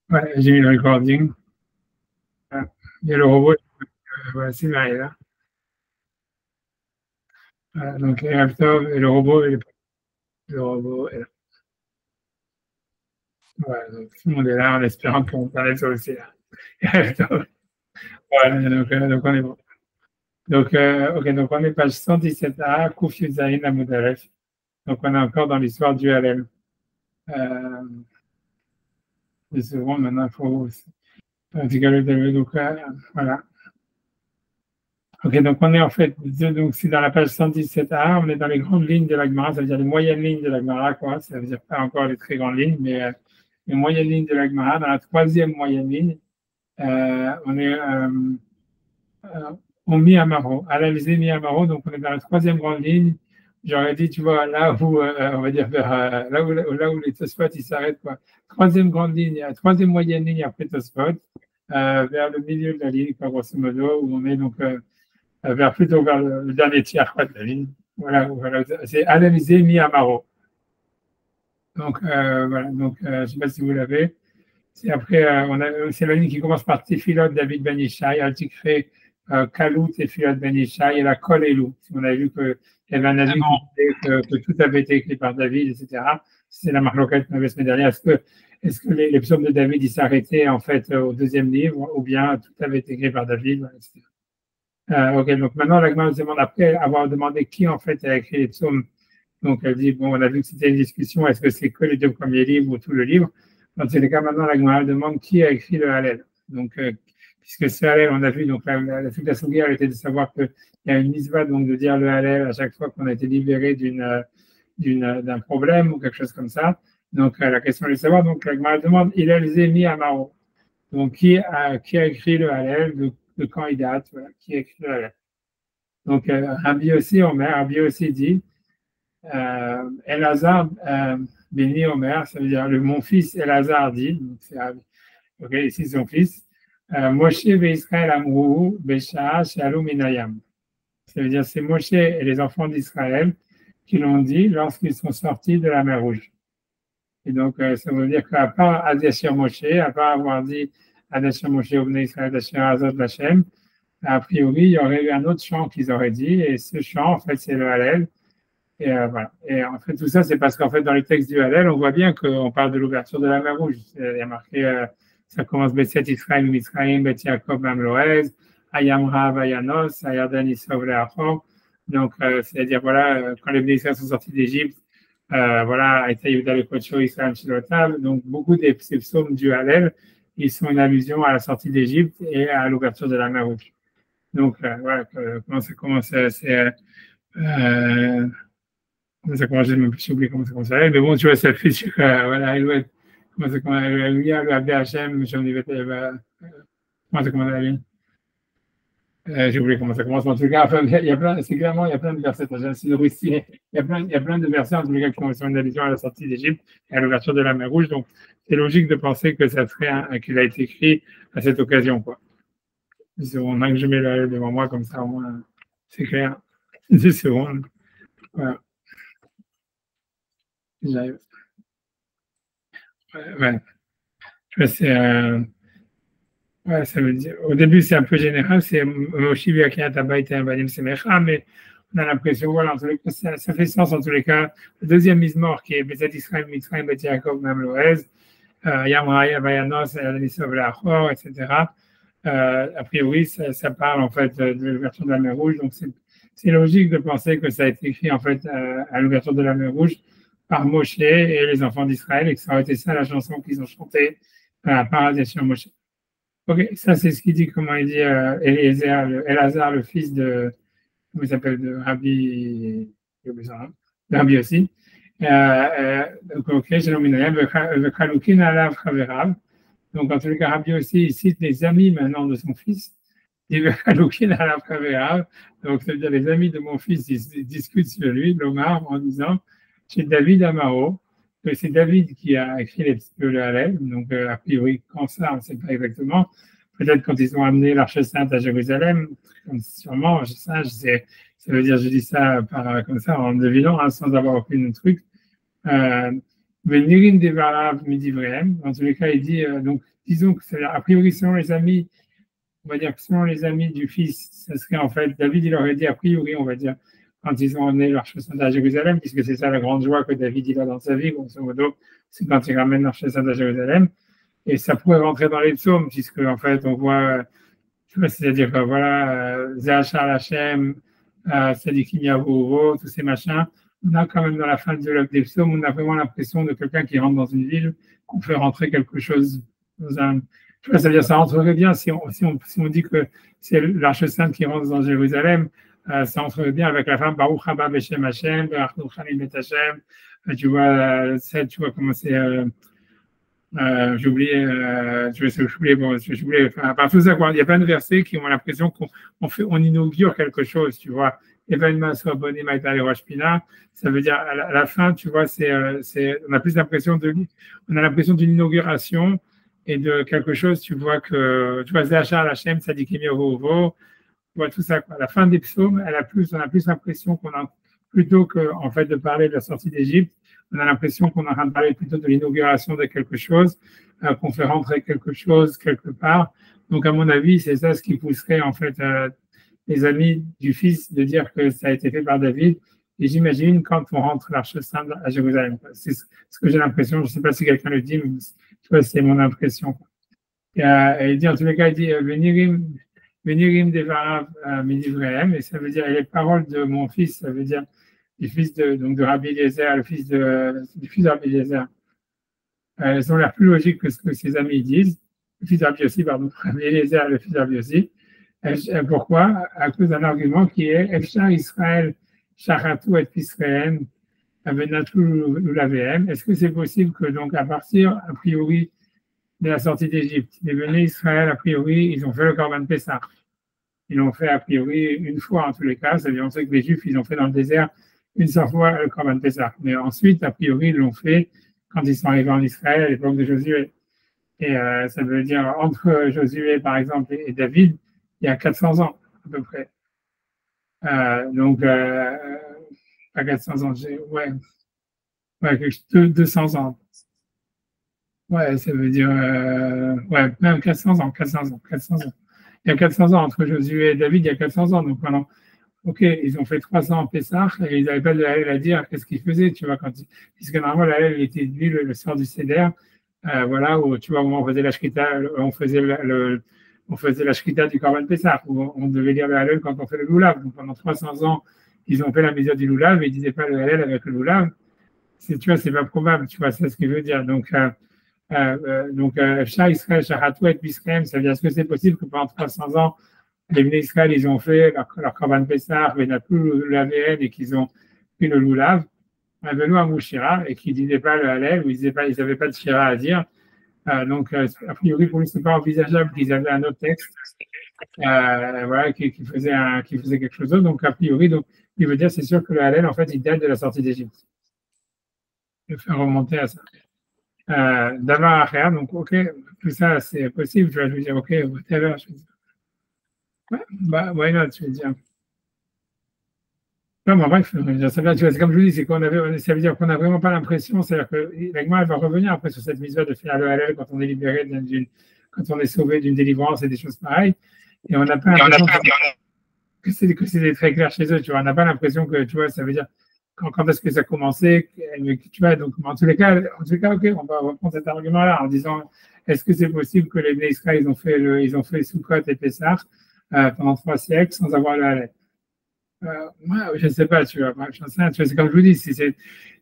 Ouais, j'ai mis le recording. Ah, il y a le robot, voilà, c'est Marie là. Voilà, donc les laptops et le robot, le robot est là. Voilà, donc tout le monde est là en espérant qu'on s'arrête sur aussi là. Voilà, donc on est bon. Donc, ok, donc on est page 117a, Koufiou Zahin Amoudalef. Donc on est encore dans l'histoire du Hallel. Euh, et souvent, maintenant, il faut. Donc, voilà. Ok, donc on est en fait, donc c'est dans la page 117a, on est dans les grandes lignes de la Gemara, ça veut dire les moyennes lignes de la Gemara, quoi. Ça veut dire pas encore les très grandes lignes, mais les moyennes lignes de la Gemara. Dans la troisième moyenne ligne, on est au Mi-Amaro, à l'Alizé Mi-Amaro, donc on est dans la troisième grande ligne. J'aurais dit, tu vois, là où, on va dire, là où les Tosfot, ils s'arrêtent, quoi. Troisième grande ligne, troisième moyenne ligne après Tosfot, vers le milieu de la ligne, quoi, grosso modo, où on est donc plutôt vers le dernier tiers quoi, de la ligne. Voilà, voilà. C'est analysé mi-amaro. Donc, voilà. Donc, je ne sais pas si vous l'avez. C'est après, c'est la ligne qui commence par Tefilot David Ben Ishai, Altikré, Kalou, Tefilot Ben Ishai et la Kol Elou. On a vu qu'il y avait un avis qui disait que tout avait été écrit par David, etc. C'est la marloquette qu'on avait la semaine dernière. Est-ce que les psaumes de David, ils s'arrêtaient en fait au deuxième livre ou bien tout avait été écrit par David, etc. Ok, donc maintenant, la Gemara nous demande, après avoir demandé qui en fait a écrit les psaumes, donc elle dit, bon, on a vu que c'était une discussion, est-ce que c'est que les deux premiers livres ou tout le livre? Dans tous les cas, maintenant, la Gemara demande qui a écrit le Hallel. Donc, puisque ce Hallel, on a vu, donc toute la souguerre était de savoir qu'il y a une misva, donc de dire le Hallel à chaque fois qu'on a été libéré d'un problème ou quelque chose comme ça. Donc, la question est de savoir, donc la Gemara demande, il a les émis à Maro. Donc, qui a écrit le Hallel, de quand il date, voilà, qui a écrit le Hallel. Donc, Rabbi aussi, Omer, Rabbi aussi dit, Elazar béni Omer, ça veut dire mon fils Elazar dit, donc c'est ok, ici son fils, Moshe ve Israël amrou besha shalom minayam. Ça veut dire c'est Moshe et les enfants d'Israël qui l'ont dit lorsqu'ils sont sortis de la mer Rouge. Et donc, ça veut dire qu'à part Adashir Moshe, à part avoir dit Adashir Moshe, Obne Israël, Adashir Azot Lachem, a priori, il y aurait eu un autre chant qu'ils auraient dit, et ce chant, en fait, c'est le Hallel. Et voilà. Et en fait, tout ça, c'est parce qu'en fait, dans le texte du Hallel, on voit bien qu'on parle de l'ouverture de la mer Rouge. Il y a marqué, ça commence Betset Israël, Mitzrayim, Bet Yaakov, Mamloez, Ayamra, Vayanos, Ayardan, Isov, Leachor. Donc, c'est-à-dire, voilà, quand les Israël sont sortis d'Égypte, voilà, Aïta Yehuda le Kocho, Israël Shilotav. Donc, beaucoup des psaumes du Hallel, ils sont une allusion à la sortie d'Égypte et à l'ouverture de la mer Rouge. Donc, voilà, comment ça commence, ça commence, j'ai oublié comment ça commence, mais bon, tu vois, ça fait sur, voilà, comment ça commence, Alléluia, le Abdé Hachem, comment ça commence, j'ai oublié comment ça commence, mais en tout cas, enfin, il y a plein, c'est clairement, il y a plein de versets, c'est le récit, il y a plein de versets, en tout cas, qui sont une allusion à la sortie d'Égypte et à l'ouverture de la mer Rouge, donc c'est logique de penser que ça serait qu'il a été écrit à cette occasion, quoi. C'est bon, que je mets là devant moi, comme ça, au moins, c'est clair. C'est bon. Voilà. J'arrive. Ouais, ouais. Tu vois, ouais, ça veut dire, au début, c'est un peu général, c'est Moshi Biakiataba et Banim Semecha, mais on a l'impression, voilà, en tous les cas, ça fait sens en tous les cas. Le deuxième mise-mort qui est Bezat Israël, Mitzrayim, Bet Yaakov, Mam Loez, Yamraya, Vayanos, Nisov Lachor, etc. A priori, ça parle en fait de l'ouverture de la mer Rouge, donc c'est logique de penser que ça a été écrit en fait à l'ouverture de la mer Rouge par Moshe et les enfants d'Israël et que ça aurait été ça la chanson qu'ils ont chantée par sur Moshe. Ok, ça c'est ce qu'il dit, comment il dit Elazar, le fils de, comment il s'appelle, de Rabbi, j'ai oublié son nom, de Rabbi aussi. Donc, ok, j'ai nominé le Chaloukin Alav Chaverav. Donc, en tout cas, Rabbi aussi, il cite les amis maintenant de son fils. Il veut Chaloukin Alav Chaverav. Donc, ça veut dire les amis de mon fils, ils discutent sur lui, l'Omar, en disant, chez David Amaro, que c'est David qui a écrit le Hallel. Donc, a priori, quand ça, on ne sait pas exactement. Peut-être quand ils ont amené l'Arche Sainte à Jérusalem, sûrement, ça veut dire, je dis ça comme ça, en devinant, hein, sans avoir aucun truc. Venirin Devarav Midivrem, dans tous les cas, il dit, donc, disons que c'est a priori selon les amis, on va dire que selon les amis du fils, ça serait en fait, David, il aurait dit a priori, on va dire, quand ils ont emmené l'Arche sainte à Jérusalem, puisque c'est ça la grande joie que David il a dans sa vie, grosso modo, c'est quand il ramène l'Arche sainte à Jérusalem. Et ça pourrait rentrer dans les psaumes, puisque en fait, on voit, tu vois, c'est-à-dire que voilà, Zahachar Lachem, Sadikim Yavovo, tous ces machins, on a quand même dans la fin de des psaumes, on a vraiment l'impression de quelqu'un qui rentre dans une ville, qu'on fait rentrer quelque chose dans un. Tu vois, ça veut dire ça rentrerait bien si on dit que c'est l'Arche sainte qui rentre dans Jérusalem, ça entrerait bien avec la femme Baruch Haba Beshem Hashem, Baruch Chalim Bet Hashem, tu vois, tu vois comment c'est. J'ai oublié, enfin, par tout ça, quoi. Il y a plein de versets qui ont l'impression on inaugure quelque chose, tu vois. Événement soit abonné, Maïtale Roshpina, ça veut dire à la fin, tu vois, on a plus l'impression on a l'impression d'une inauguration et de quelque chose, tu vois, tu vois, Zahachar Lachem, Sadikim Yehovo, tu vois, tout ça, quoi. À la fin des psaumes, on a plus l'impression qu'on a, plutôt que, en fait, de parler de la sortie d'Égypte, on a l'impression qu'on est en train de parler plutôt de l'inauguration de quelque chose, qu'on fait rentrer quelque chose quelque part. Donc, à mon avis, c'est ça ce qui pousserait, en fait, les amis du fils de dire que ça a été fait par David. Et j'imagine quand on rentre l'Arche sainte à Jérusalem. C'est ce que j'ai l'impression. Je ne sais pas si quelqu'un le dit, mais tu vois, c'est mon impression. Et il dit, en tous les cas, il dit, Venirim devarav midivrehem, et ça veut dire, les paroles de mon fils, ça veut dire, du fils donc de Rabbi Eliezer, du fils de Rabbi Eliezer, elles ont l'air plus logiques que ce que ses amis disent. Le fils de Rabbi Yossi, pardon, Rabbi Eliezer, le fils de Rabbi Yossi. Pourquoi? À cause d'un argument qui est Efshar Israël, Shachatu et Israël, Avenatu Lulavehem. Est-ce que c'est possible que, donc, à partir, a priori, de la sortie d'Égypte, les venus Israël, a priori, ils ont fait le Korban Pessah. Ils l'ont fait, a priori, une fois en tous les cas. C'est-à-dire, on sait que les Juifs, ils ont fait dans le désert une seule fois le Korban Pessah. Mais ensuite, a priori, ils l'ont fait quand ils sont arrivés en Israël à l'époque de Josué. Et ça veut dire, entre Josué, par exemple, et David, il y a 400 ans, à peu près. Donc, pas 400 ans, ouais, 200 ans. Ouais, ça veut dire, ouais, même 400 ans, 400 ans, 400 ans. Il y a 400 ans entre Josué et David, il y a 400 ans. Donc, pendant, ok, ils ont fait 3 ans en Pessah et ils n'avaient pas de Hallel à dire qu'est-ce qu'ils faisaient, tu vois, puisque normalement, la Hallel était dit le soir du Seder, voilà, où, tu vois, où on faisait la Shrita, on faisait la Shrita du Korban Pessah, où on devait lire le Hallel quand on fait le Lulav. Donc, pendant 300 ans, ils ont fait la mesure du Lulav et ils ne disaient pas le Hallel avec le Lulav. Tu vois, c'est pas probable, tu vois, c'est ce qu'il veut dire. Donc, Shah Israël, Shahatou et Bisrem, ça veut dire est-ce que c'est possible que pendant 300 ans, les Bnei Israël, ils ont fait leur Korban Pessah, mais n'a plus le AVN et qu'ils ont pris le Lulav, Venu à Mouchira, et qu'ils ne disaient pas le Hallel, ou ils n'avaient pas de Shira à dire. Donc, a priori, pour lui, ce n'est pas envisageable qu'ils avaient un autre texte voilà, qui faisait quelque chose d'autre. Donc, a priori, donc, il veut dire, c'est sûr que le Hallel, en fait, il date de la sortie d'Égypte. Je vais faire remonter à ça. D'avoir à faire, donc, ok, tout ça, c'est possible. Je vais dire, ok, whatever. Je vais dire, ouais, bah, why not, je vais dire. Non, mais bref, c'est comme je vous dis, ça veut dire qu'on n'a vraiment pas l'impression, c'est-à-dire que l'Agma, elle va revenir après sur cette mise-là de faire le Hallel quand on est libéré quand on est sauvé d'une délivrance et des choses pareilles. Et on n'a pas l'impression que c'était très clair chez eux, tu vois. On n'a pas l'impression que, tu vois, ça veut dire quand est-ce que ça a commencé, tu vois. Donc, en tous les cas, ok, on va reprendre cet argument-là en disant, est-ce que c'est possible que les Bnei Israël, ils ont fait Sukkot et Pessah pendant 3 siècles sans avoir le Hallel? Moi, je ne sais pas, tu vois, c'est comme je vous dis,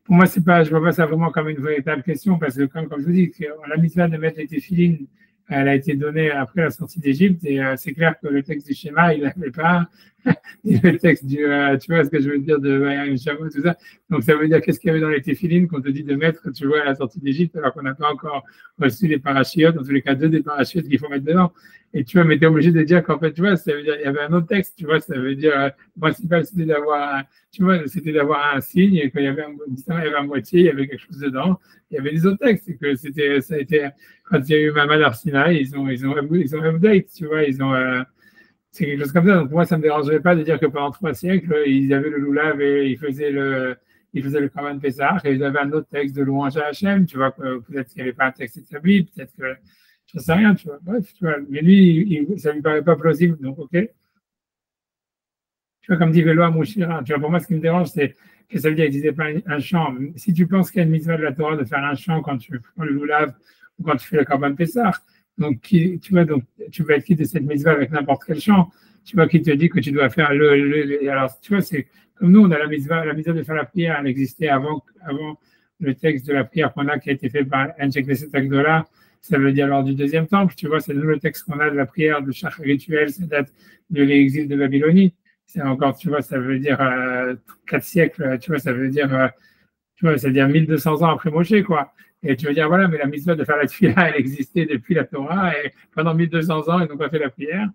pour moi, je ne vois pas ça vraiment comme une véritable question, parce que comme je vous dis, la mitzvah de mettre les téphilines, elle a été donnée après la sortie d'Égypte, et c'est clair que le texte du schéma, il n'avait pas le texte tu vois ce que je veux dire, de Vayam Shamo, tout ça. Donc ça veut dire qu'est-ce qu'il y avait dans les téphilines qu'on te dit de mettre, tu vois, à la sortie d'Égypte, alors qu'on n'a pas encore reçu les parachiotes, dans tous les cas 2 des parachiotes qu'il faut mettre dedans. Et tu vois, mais tu es obligé de dire qu'en fait, tu vois, ça veut dire, il y avait un autre texte, tu vois, ça veut dire, le principal, c'était d'avoir un signe, et qu'il y avait un moitié, il y avait quelque chose dedans, il y avait des autres textes, et que ça a été, quand il y a eu Mamad Arsinaï, ils ont update, tu vois, c'est quelque chose comme ça. Donc, pour moi, ça ne me dérangerait pas de dire que pendant 3 siècles, ils avaient le Lulav et ils ils faisaient le Korban Pessah, et ils avaient un autre texte de louange à Hachem, tu vois, peut-être qu'il n'y avait pas un texte établi, peut-être que, je ne sais rien, tu vois, bref, tu vois, mais lui, ça ne lui paraît pas plausible, donc ok. Tu vois, comme dit Véloa Mouchira, tu vois, pour moi, ce qui me dérange, c'est que ça veut dire qu'il disait pas un chant. Si tu penses qu'il y a une mitzvah de la Torah de faire un chant quand tu prends le loulav ou quand tu fais le Korban Pessah, donc, tu vois, donc, tu vas être quitte de cette mitzvah avec n'importe quel chant. Tu vois, qui te dit que tu dois faire alors, tu vois, c'est comme nous, on a la mitzvah de faire la prière, elle existait avant le texte de la prière qu'on a qui a été fait par Enchek Neset Agdola. Ça veut dire lors du deuxième temple, tu vois, c'est le texte qu'on a de la prière de chaque rituel, ça date de l'exil de Babylonie. C'est encore, tu vois, ça veut dire 4 siècles, tu vois, ça veut dire, tu vois, c'est-à-dire 1200 ans après Moshe, quoi. Et tu veux dire, voilà, mais la mitzvah de faire la tefila, elle existait depuis la Torah, et pendant 1200 ans, ils n'ont pas fait la prière.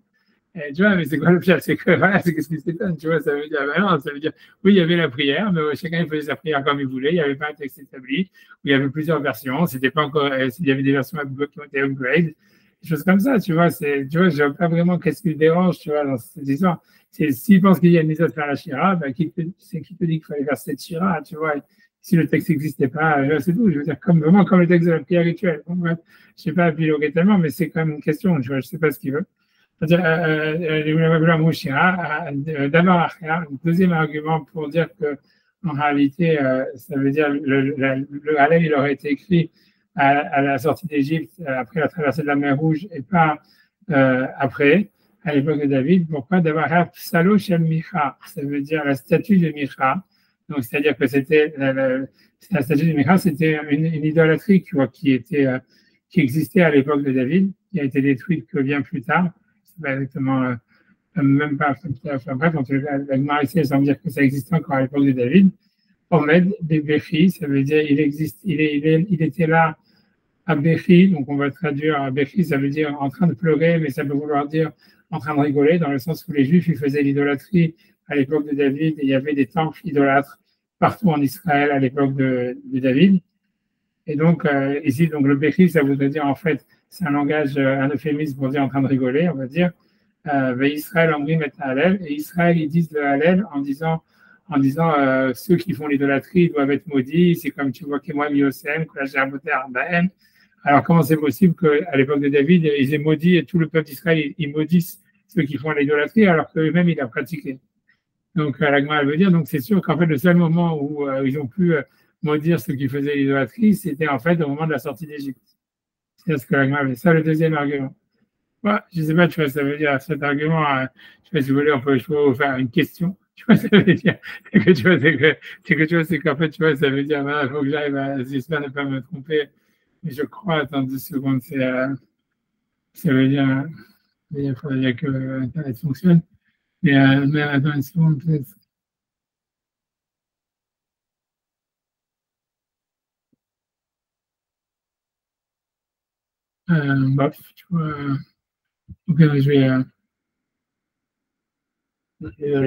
Et tu vois, mais c'est quoi le pire? C'est que, voilà, c'est ce qui s'étonne, tu vois, ça veut dire, ben non, ça veut dire, oui, il y avait la prière, mais chacun il faisait sa prière comme il voulait, il n'y avait pas un texte établi, où il y avait plusieurs versions, c'était pas encore, il y avait des versions qui ont été upgrade, des choses comme ça, tu vois, tu vois, je vois pas vraiment qu'est-ce qui le dérange, tu vois, dans cette histoire. S'il pense qu'il y a une mise à faire la Shira, ben, c'est qui te dit qu'il fallait faire cette Shira, tu vois, si le texte n'existait pas, c'est tout, je veux dire, vraiment comme le texte de la prière rituelle. Bon, bref, je sais pas épiloguer tellement, mais c'est quand même une question, tu vois, je sais pas ce qu'il veut. D'abord, un deuxième argument pour dire que en réalité, ça veut dire le Hallel, il aurait été écrit à la sortie d'Égypte, après la traversée de la mer Rouge, et pas après, à l'époque de David. Pourquoi? D'abord, Psalo Shel Micha, ça veut dire la statue de Micha. Donc, c'est-à-dire que c'était la statue de Micha, c'était une idolâtrie qui existait à l'époque de David, qui a été détruite que bien plus tard. C'est pas exactement, même pas, enfin, bref, en tout cas, la Gemara ici, elle semble dire que ça existait encore à l'époque de David. Omed, des Béchi, ça veut dire il était là à Béchi, donc on va traduire à Béchi, ça veut dire en train de pleurer, mais ça peut vouloir dire en train de rigoler, dans le sens où les Juifs, ils faisaient l'idolâtrie à l'époque de David, et il y avait des temples idolâtres partout en Israël à l'époque de David. Et donc, ici, donc, le Béchi, ça voudrait dire, en fait, c'est un langage, un euphémisme pour dire en train de rigoler, on va dire. Israël Ambrim et Hallel. Et Israël, ils disent le Hallel en disant ceux qui font l'idolâtrie doivent être maudits. C'est comme tu vois que moi, Miosem, que j'ai Arbaen. Alors, comment c'est possible qu'à l'époque de David, ils aient maudit et tout le peuple d'Israël, ils maudissent ceux qui font l'idolâtrie alors qu'eux-mêmes, ils la pratiquaient. Donc, la Gemara veut dire, donc c'est sûr qu'en fait, le seul moment où ils ont pu maudire ceux qui faisaient l'idolâtrie, c'était en fait au moment de la sortie d'Égypte. C'est ce que la Gemara veut. Ça, le deuxième argument. Ouais, je ne sais pas, tu vois, ça veut dire cet argument, je sais pas si vous voulez, je peux vous faire une question. Tu vois, ça veut dire, c'est qu'en fait, tu vois, ça veut dire, il faut que j'arrive j'espère ne pas me tromper, mais je crois, attends 2 secondes, ça veut dire, il faudrait que Internet fonctionne, mais attends 1 seconde, peut-être. Bof, tu vois, ok, désolé,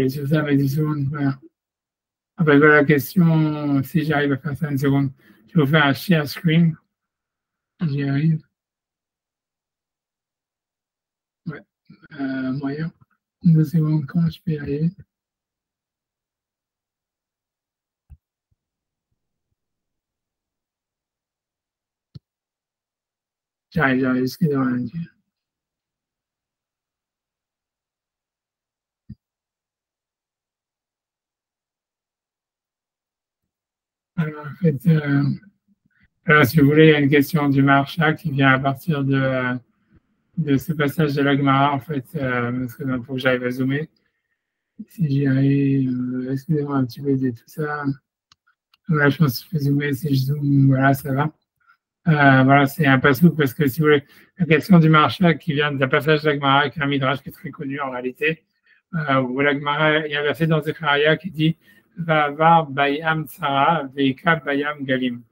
sur ça, mais 10 secondes, voilà. Ah ben voilà la question, si j'arrive à faire ça 1 seconde. Je vais vous faire un share screen. J'y arrive. Ouais, moyen. 2 secondes, comment je peux y arriver? J'arrive, excusez-moi. Alors, en fait, alors, si vous voulez, il y a une question du Marsha qui vient à partir de ce passage de la Gemara, en fait, parce que il faut que j'arrive à zoomer. Si j'y arrive, excusez-moi un petit peu de tout ça. Là, je pense que je peux zoomer, si je zoome, voilà, ça va. Voilà, c'est un passouk parce que si vous voulez, la question du marcha qui vient d'un passage de la Gemara, qui est un midrash qui est très connu en réalité, où la Gemara, il y a un verset dans Zechariah qui dit Va'avar bayam tsara veika bayam galim.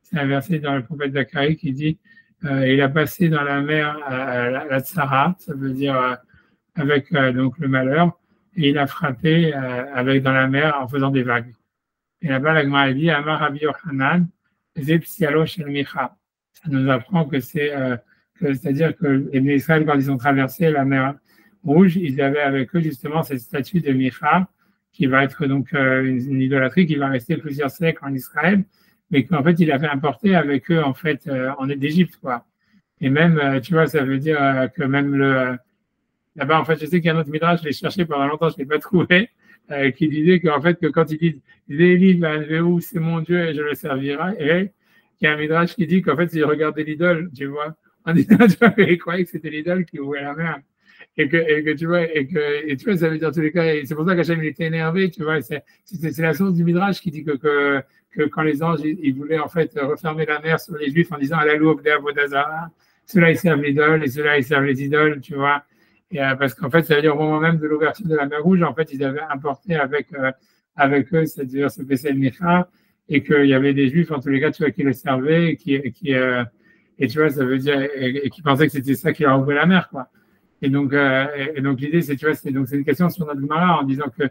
C'est un verset dans le prophète Zacharie qui dit il a passé dans la mer la tsara, ça veut dire avec donc le malheur, et il a frappé avec dans la mer en faisant des vagues. Et là-bas, la Gemara dit Amar Rabbi Yochanan, Zepsialo Shel Micha. Ça nous apprend que c'est-à-dire que les Israël, quand ils ont traversé la mer Rouge, ils avaient avec eux justement cette statue de Micha, qui va être donc une idolâtrie qui va rester plusieurs siècles en Israël, mais qu'en fait, il avait importé avec eux, en fait, en d'Égypte, quoi. Et même, tu vois, ça veut dire que même là-bas, en fait, je sais qu'il y a un autre midrash, je l'ai cherché pendant longtemps, je ne l'ai pas trouvé, qui disait qu'en fait, que quand il dit Véli, c'est mon Dieu et je le servirai, et il y a un midrash qui dit qu'en fait, il regardait l'idole, tu vois, en disant, tu vois, il croyait que c'était l'idole qui ouvrait la mer. Et que tu vois, et tu vois, ça veut dire en tous les cas, et c'est pour ça qu'Hachem il était énervé, tu vois, c'est la source du midrash qui dit que quand les anges, ils voulaient en fait refermer la mer sur les Juifs en disant, Alalou, Vodazara, ceux-là ils servent l'idole et ceux-là ils servent les idoles, tu vois. Et, parce qu'en fait, ça veut dire au moment même de l'ouverture de la mer Rouge, en fait, ils avaient importé avec eux, c'est-à-dire ce Bessel Micha, et qu'il y avait des Juifs, en tous les cas, tu vois, qui le servaient, et tu vois, ça veut dire, et qui pensaient que c'était ça qui leur ouvrait la mer, quoi. Et donc l'idée, c'est, tu vois, c'est une question sur notre Gemara en disant que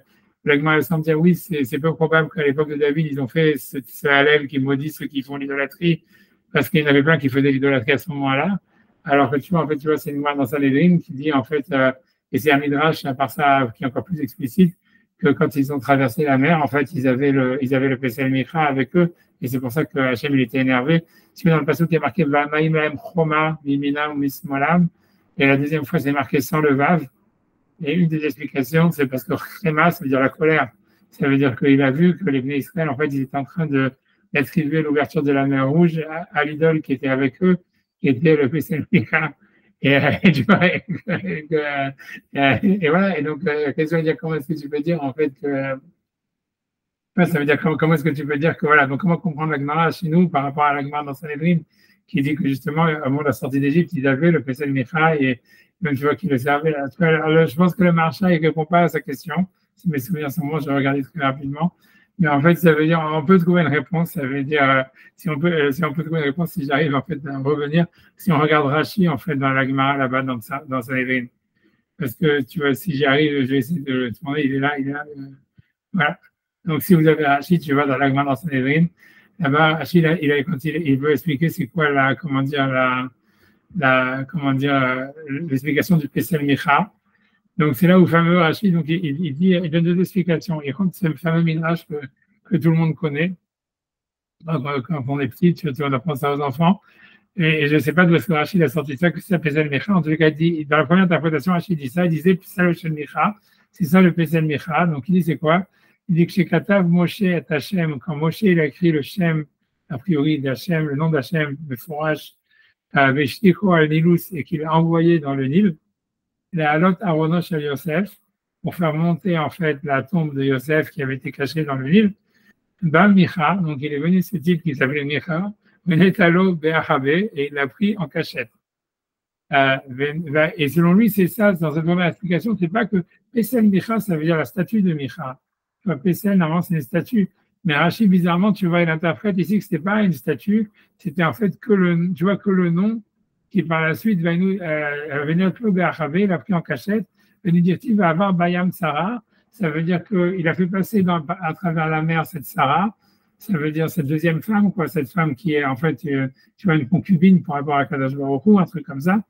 la Gemara semble dire oui, c'est peu probable qu'à l'époque de David, ils ont fait ce Hallel qui maudit ceux qui font l'idolâtrie, parce qu'il y en avait plein qui faisaient l'idolâtrie à ce moment-là. Alors que tu vois, en fait, tu vois, c'est une Gemara dans Sanhedrin qui dit en fait, et c'est un midrash à part ça qui est encore plus explicite, que quand ils ont traversé la mer, en fait, ils avaient le Pesel Micha avec eux, et c'est pour ça que Hachem il était énervé. Si dans le passage qui est marqué Va'amaim lahem choma mimina mismolam, et la deuxième fois, c'est marqué sans le vav. Et une des explications, c'est parce que Chema, ça veut dire la colère. Ça veut dire qu'il a vu que les Bnei Israël, en fait, ils étaient en train d'attribuer l'ouverture de la mer Rouge à l'idole qui était avec eux, qui était le Pesel Micha. Et tu vois, et voilà. Et donc, la question est de dire comment est-ce que tu peux dire, en fait, que. Ça veut dire comment est-ce que tu peux dire que voilà, donc comment comprendre la Gemara chez nous par rapport à la Gemara dans Sanhedrin qui dit que justement, au moment de la sortie d'Égypte, ils avaient le Pesel Micha et même tu vois qu'ils le servaient. Alors, je pense que le marcha ne répond pas à sa question. Si mes souvenirs sont bons, je vais regarder très rapidement. Mais en fait, ça veut dire, on peut trouver une réponse. Ça veut dire, si on peut trouver une réponse, si j'arrive en fait à revenir, si on regarde Rashi en fait dans la Gemara là-bas dans Sanhedrin. Parce que tu vois, si j'y arrive, je vais essayer de le demander. Il est là. Voilà. Donc, si vous avez Rachid, tu vas dans l'Agma dans Sanhedrin, là-bas, Rachid, quand il veut expliquer c'est quoi l'explication du Pesel Micha. Donc, c'est là où le fameux Rachid, donc, il donne deux explications. Il compte ce fameux midrash que tout le monde connaît. Quand on est petit, tu vas apprendre ça aux enfants. Et je ne sais pas d'où est-ce que Rachid a sorti ça, que c'est Pesel Micha. En tout cas, dans la première interprétation, Rachid dit ça. Il disait Pesel Micha. C'est ça le Pesel Micha. Donc, il dit c'est quoi? Il dit que chez Katav Moshe et Hachem, quand Moshe il a écrit le Shem, a priori d'Hachem, le nom d'Hachem, le Fourach, Veshticho al Nilus, et qu'il a envoyé dans le Nil, il a alot Aronosh al Yosef, pour faire monter en fait la tombe de Yosef qui avait été cachée dans le Nil. Bam Micha, donc il est venu ce type qui s'appelait Micha, Venetalo Be'achabe, et il l'a pris en cachette. Et selon lui, c'est ça, dans cette première explication, c'est pas que Pesel Micha, ça veut dire la statue de Micha. Tu vois, Pesel, normalement, c'est une statue. Mais Rachid, bizarrement, tu vois, il interprète ici que c'était pas une statue, c'était en fait que le nom qui par la suite va nous venir il a pris en cachette, venir dire il va avoir Bayam Sarah, ça veut dire qu'il a fait passer à travers la mer cette Sarah, ça veut dire cette deuxième femme, quoi, cette femme qui est en fait, tu vois, une concubine par rapport à Kadosh Baruch Hu, un truc comme ça.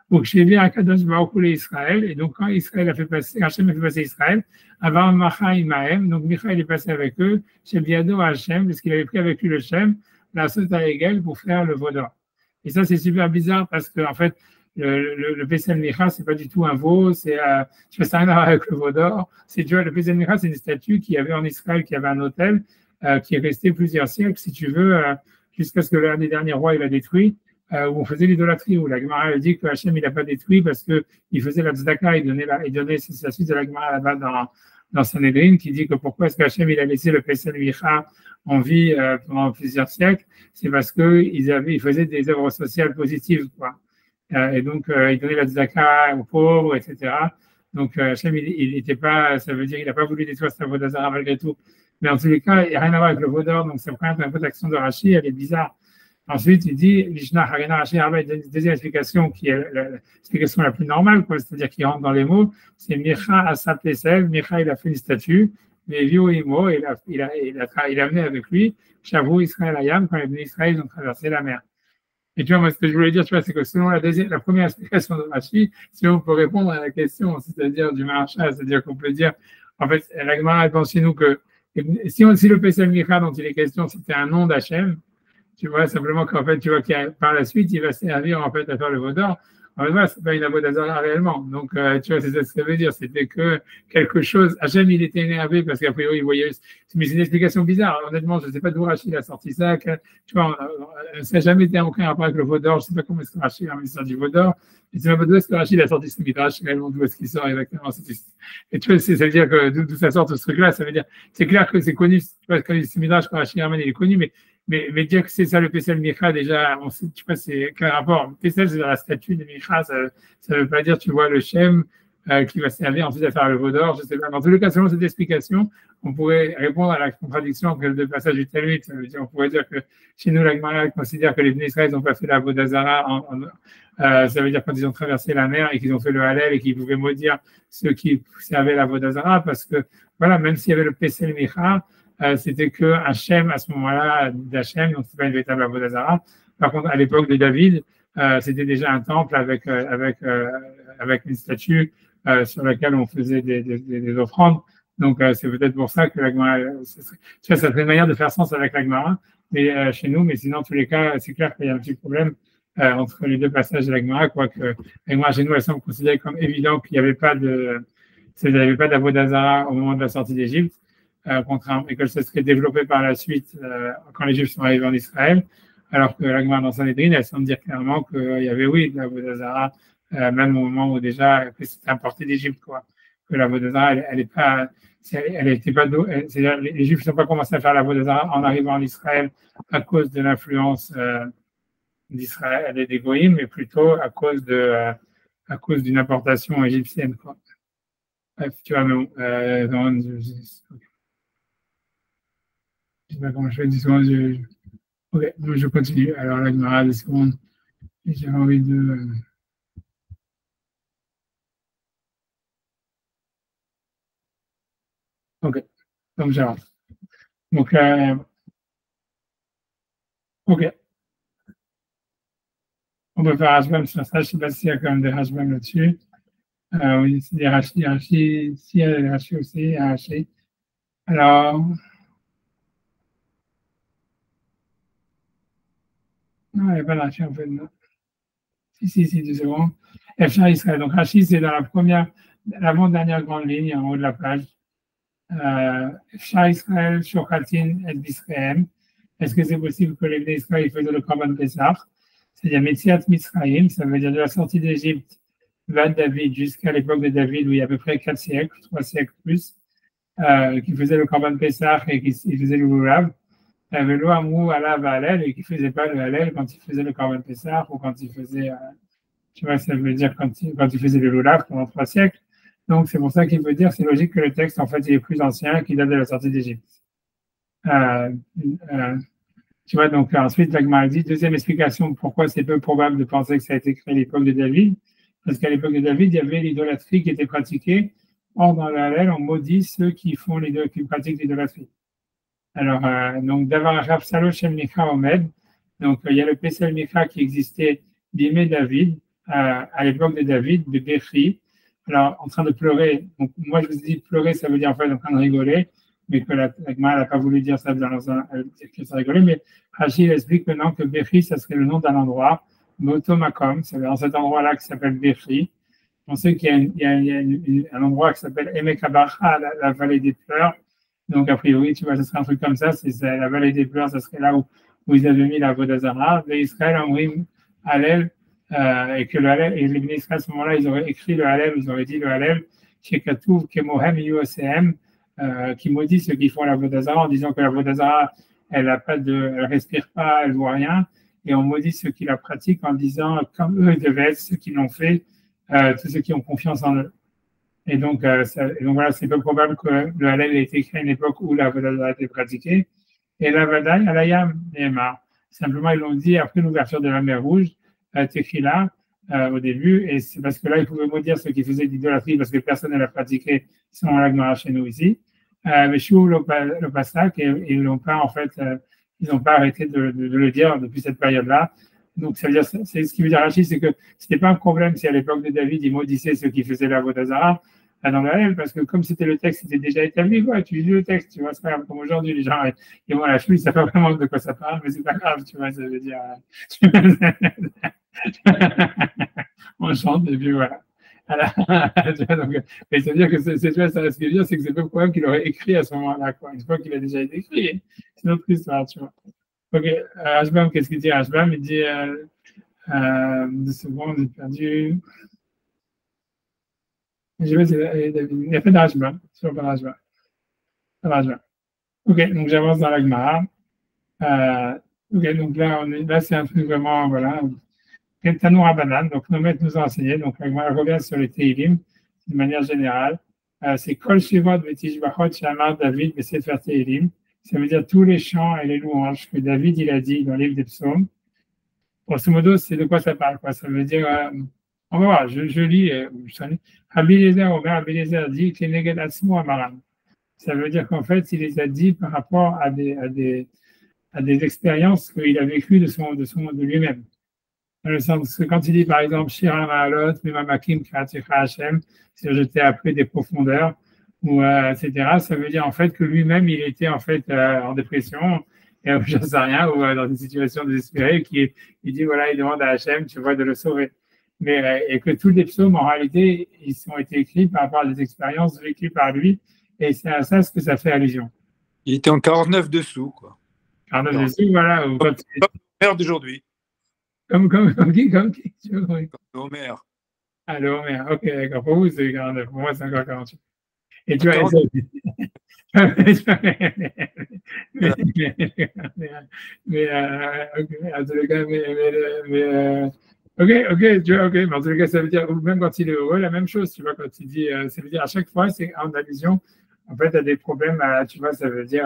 Donc, j'ai vu à Kadosh Baruch Hu Israël, et donc quand Israël a fait passer, Hachem a fait passer Israël, avant Macha Imahem, donc Michael est passé avec eux, chez Biado Hachem, parce qu'il avait pris avec lui le Shem, la Sota Egel pour faire le veau d'or. Et ça, c'est super bizarre parce que, en fait, le Pesel Micha, c'est pas du tout un veau, ça n'a rien à voir avec le veau d'or. Tu vois, le Pesel Micha, c'est une statue qu'il y avait en Israël, qui avait un hôtel, qui est resté plusieurs siècles, si tu veux, jusqu'à ce que l'un des derniers rois, il a détruit, où on faisait l'idolâtrie, où la Gemara dit que Hachem, il n'a pas détruit parce qu'il faisait la tzedaka, il donnait, c'est la suite de la Gemara là-bas dans Sanhedrin, qui dit que pourquoi est-ce qu'Hachem, il a laissé le Pesel Micha en vie pendant plusieurs siècles, c'est parce qu'ils faisaient des œuvres sociales positives, quoi. Et donc, ils donnaient la tzedaka aux pauvres, etc. Donc, Hachem, il n'était pas, ça veut dire qu'il n'a pas voulu détruire sa Vodazara malgré tout. Mais en tous les cas, il n'y a rien à voir avec le Vaudor, donc ça prend un peu d'action de Rashi, elle est bizarre. Ensuite, il dit, Mishnah Harena Rashi Arba, il donne une deuxième explication qui est l'explication la plus normale, quoi, c'est-à-dire qu'il rentre dans les mots, c'est Micha Asa Pesel, Micha, il a fait une statue, mais Vio Imo, il a amené avec lui, Shavu Israël Ayam, quand les Bnei Israël ont traversé la mer. Et tu vois, moi, ce que je voulais dire, tu vois, c'est que selon la première explication de Rashi, si on peut répondre à la question, c'est-à-dire du marcha, c'est-à-dire qu'on peut dire, En fait, la Gemara pense chez nous que si le Pesel Micha dont il est question, c'était un nom d'Hachem, tu vois, simplement qu'en fait, tu vois qu'il par la suite, il va servir en fait à faire le vaudor. En fait, voilà, c'est pas une avodazara réellement. Donc, tu vois, c'est ça ce que ça veut dire. C'était que quelque chose. Hachem, il était énervé parce qu'à priori, il voyait. Mais c'est une explication bizarre. Honnêtement, je ne sais pas d'où Rachid a sorti ça. Tu vois, ça n'a jamais été aucun rapport avec le vaudor. Je ne sais pas comment est-ce que Rachid a sorti du vaudor. Je ne sais pas d'où est-ce que Rachid a sorti ce midrash, réellement, d'où est-ce qu'il sort exactement. Et tu vois, ça veut dire que d'où ça sort ce truc-là, ça veut dire, c'est clair que c'est connu. Tu vois, quand ce midrash, quand Rachid ramène, il est connu, mais dire que c'est ça le Pesel Micha, déjà, on sait, tu vois, c'est quel rapport. Pesel, c'est dans la statue de Micha, ça ne veut pas dire, tu vois, le Shem qui va servir ensuite à faire le vaudor, je sais pas. Dans tous les cas, selon cette explication, on pourrait répondre à la contradiction entre les deux passages du Talmud. On pourrait dire que chez nous, la Gemara considère que les Bnei Israël n'ont pas fait la Vodazara, ça veut dire quand ils ont traversé la mer et qu'ils ont fait le Hallel et qu'ils pouvaient maudire ceux qui servaient la Vodazara, parce que, voilà, même s'il y avait le Pesel Micha, c'était que Hachem à ce moment-là d'Hachem, donc c'est pas une véritable avodazara. Par contre, à l'époque de David, c'était déjà un temple avec une statue sur laquelle on faisait des offrandes. Donc c'est peut-être pour ça que la Gemara, ça serait une manière de faire sens avec la Gemara, mais chez nous, mais sinon en tous les cas, c'est clair qu'il y a un petit problème entre les deux passages de la Gemara, quoique la Gemara chez nous, elle semble considérer comme évident qu'il n'y avait pas d'avodazara au moment de la sortie d'Égypte. Contrairement, et que ça serait développé par la suite quand les Juifs sont arrivés en Israël, alors que la Gemara dans Sanhedrin, elle semble dire clairement qu'il y avait, oui, de la Vodazara, même au moment où déjà c'était importé d'Égypte, quoi. Que la Vodazara, elle est pas, elle était pas, c'est-à-dire les Juifs n'ont pas commencé à faire la Vodazara en arrivant en Israël à cause de l'influence d'Israël et des Goïms, mais plutôt à cause d'une importation égyptienne, quoi. Bref, tu vois, mais je sais pas comment je fais 10 secondes. Ok, donc je continue. Alors la Gemara, 10 secondes. J'ai envie de. Ok, donc j'avance. Donc, ok, on peut faire Hashbam sur ça. Je ne sais pas s'il y a quand même des Hashbam là-dessus. Oui, c'est des Rashi, si il y a des Rashi aussi, Rashi. Alors, non, il n'y a pas de Rashi en fait. Non. Si, 2 secondes. Efshar Israël. Donc, Rashi, c'est dans l'avant-dernière grande ligne en haut de la page. Efshar Israël, Shochatin et Bisraël. Est-ce que c'est possible que les Bnei Israël faisaient le Korban Pessah? C'est-à-dire Metziat Mitzrayim, ça veut dire de la sortie d'Égypte vers David jusqu'à l'époque de David, où il y a à peu près 4 siècles, 3 siècles plus, qui faisait le Korban Pessah et qui faisait le Lulav. Velo Amrou Alav Halel et qui ne faisait pas le Halel quand il faisait le Korban Pessah ou quand il faisait, tu vois, ça veut dire quand il faisait le Lulav pendant 3 siècles. Donc c'est pour ça qu'il veut dire, c'est logique que le texte en fait il est plus ancien, qu'il date de la sortie d'Égypte. Tu vois, donc ensuite, la Gemara dit, deuxième explication, pourquoi c'est peu probable de penser que ça a été créé à l'époque de David, parce qu'à l'époque de David, il y avait l'idolâtrie qui était pratiquée. Or, dans la Hallel, on maudit ceux qui pratiquent l'idolâtrie. Alors, donc, Davar Rav Salo Shem Micha Omed, donc il y a le Pesel Micha qui existait d'Imé David, à l'époque de David, de Bechi, alors en train de pleurer. Donc, moi, je vous dis pleurer, ça veut dire en fait en train de rigoler, mais que la Gemara n'a pas voulu dire ça dans un rigoler, mais Rachid explique maintenant que Bechi, ça serait le nom d'un endroit, Motomakom, c'est dans cet endroit-là qui s'appelle Bechi. On sait qu'il y a un endroit qui s'appelle Emekabacha, la vallée des pleurs. Donc, a priori, tu vois, ce serait un truc comme ça, c'est la vallée des pleurs, ça serait là où ils avaient mis la Vodazara. Les Israël ont mis Hallel, et que le Hallel, et les Bnei Israël, à ce moment-là, ils auraient écrit le Hallel, ils auraient dit le Hallel, chez Katouv, Kemohem, UOCM, qui maudit ceux qui font la Vodazara en disant que la Vodazara, elle respire pas, elle voit rien, et on maudit ceux qui la pratiquent en disant, comme eux devaient être, ceux qui l'ont fait, tous ceux qui ont confiance en eux. Et donc voilà, c'est peu probable que le Hallel ait été écrit à une époque où la Vodazara a été pratiquée. Et la Vadaï, Alayam, Nehemar. Simplement, ils l'ont dit après l'ouverture de la mer Rouge, Tekhila, au début, et c'est parce que là, ils pouvaient maudire ceux qui faisaient de l'idolâtrie parce que personne ne l'a pratiqué sans la Gemara chez nous ici. Mais Chou le Passak, et ils n'ont pas, en fait, ils n'ont pas arrêté de le dire depuis cette période-là. Donc, ça veut dire, c'est ce qui veut dire Rachid, c'est que ce n'était pas un problème si à l'époque de David, il maudissait ceux qui faisaient la Vodazara. dans le Hallel, parce que comme c'était le texte, c'était déjà établi, quoi, tu lis le texte, tu vois, c'est pas comme aujourd'hui, les gens, ils vont à la chouille, ils savent pas vraiment de quoi ça parle, mais c'est pas grave, tu vois, ça veut dire, on chante, et puis voilà. Alors, tu vois, donc, mais c'est-à-dire que tu vois, ça, ce que je veux dire, c'est que c'est pas le problème qu'il aurait écrit à ce moment-là, quoi. Une fois qu'il a déjà été écrit, c'est notre histoire, tu vois. Ok, Ashbam, qu'est-ce qu'il dit Ashbam? Il dit, 2 secondes, j'ai perdu. Je sais pas si il n'y a pas d'Ashbam, sur pas d'Ashbam. Pas d'Ashbam. Ok, donc j'avance dans la Gemara. Ok, donc là, c'est un truc vraiment, voilà. Tanou Rabanan, donc nos maîtres nous ont enseigné, donc la Gemara revient sur les Teilim, de manière générale. C'est Kol Shivot Vetishbachot Shamar David Sefer Teilim. Ça veut dire tous les chants et les louanges que David il a dit dans le livre des psaumes. Grosso modo, c'est de quoi ça parle, quoi. Ça veut dire, on va voir, je lis, Rabbi Eliezer Omer, Rabbi Eliezer dit Keneged Atzmo Amaram. Ça veut dire qu'en fait, il les a dit par rapport à des expériences qu'il a vécues de lui-même. Dans le sens que quand il dit, par exemple, Shira Ma'alot, Memamakim Kraticha Hashem, c'est je t'ai appelé des profondeurs, ou etc., ça veut dire en fait que lui-même, il était en fait en dépression, et je ne sais rien, ou dans une situation désespérée, il dit, voilà, il demande à Hachem, tu vois, de le sauver. Mais, et que tous les psaumes, en réalité, ils ont été écrits par rapport à des expériences vécues par lui, et c'est à ça ce que ça fait allusion. Il était en 49 dessous, quoi. 49 dessous, voilà. Ou comme Homer d'aujourd'hui. Comme qui Comme Homer. Ah, le Homer, ok, d'accord. Pour vous, c'est 49. Pour moi, c'est encore 48. Et tu vois, ok, tu vois, ok, mais en tous les cas, ça veut dire, même quand il est heureux, la même chose, tu vois, quand il dit, ça veut dire à chaque fois, c'est en allusion, en fait, à des problèmes, tu vois, ça veut dire,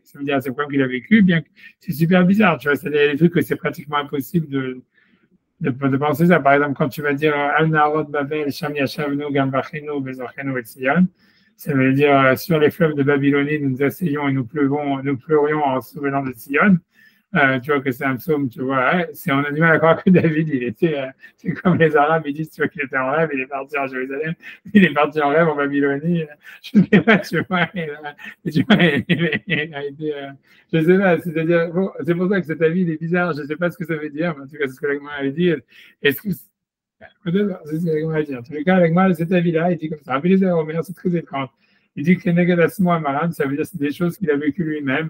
ça veut dire à ces problèmes qu'il a vécu, bien que c'est super bizarre, tu vois, c'est-à-dire des trucs que c'est pratiquement impossible de penser ça. Par exemple, quand tu vas dire Al Narod Babel, Sham Yashavnu, Gambachenu, Bezachenu et Sion, ça veut dire sur les fleuves de Babylonie, nous nous asseyons et nous pleurions en se souvenant de Sion. Tu vois que c'est un psaume, tu vois, on a du mal à croire que David, il était, c'est comme les Arabes, ils disent, tu vois, qu'il était en rêve, il est parti en Jérusalem, il est parti en rêve en Babylonie, je ne sais pas, tu vois, il a été, je ne sais pas, c'est-à-dire, bon, c'est pour ça que cet avis, il est bizarre, je ne sais pas ce que ça veut dire, mais en tout cas, c'est ce que l'Agma a dit, est-ce que, peut-être, c'est ce que l'Agma a dit, en tout cas, l'Agma, cet avis-là, il dit comme ça, Rabbi Eliezer Omer, c'est très étrange, il dit que Neged Asmo Amaran, ça veut dire c'est des choses qu'il a vécues lui-même.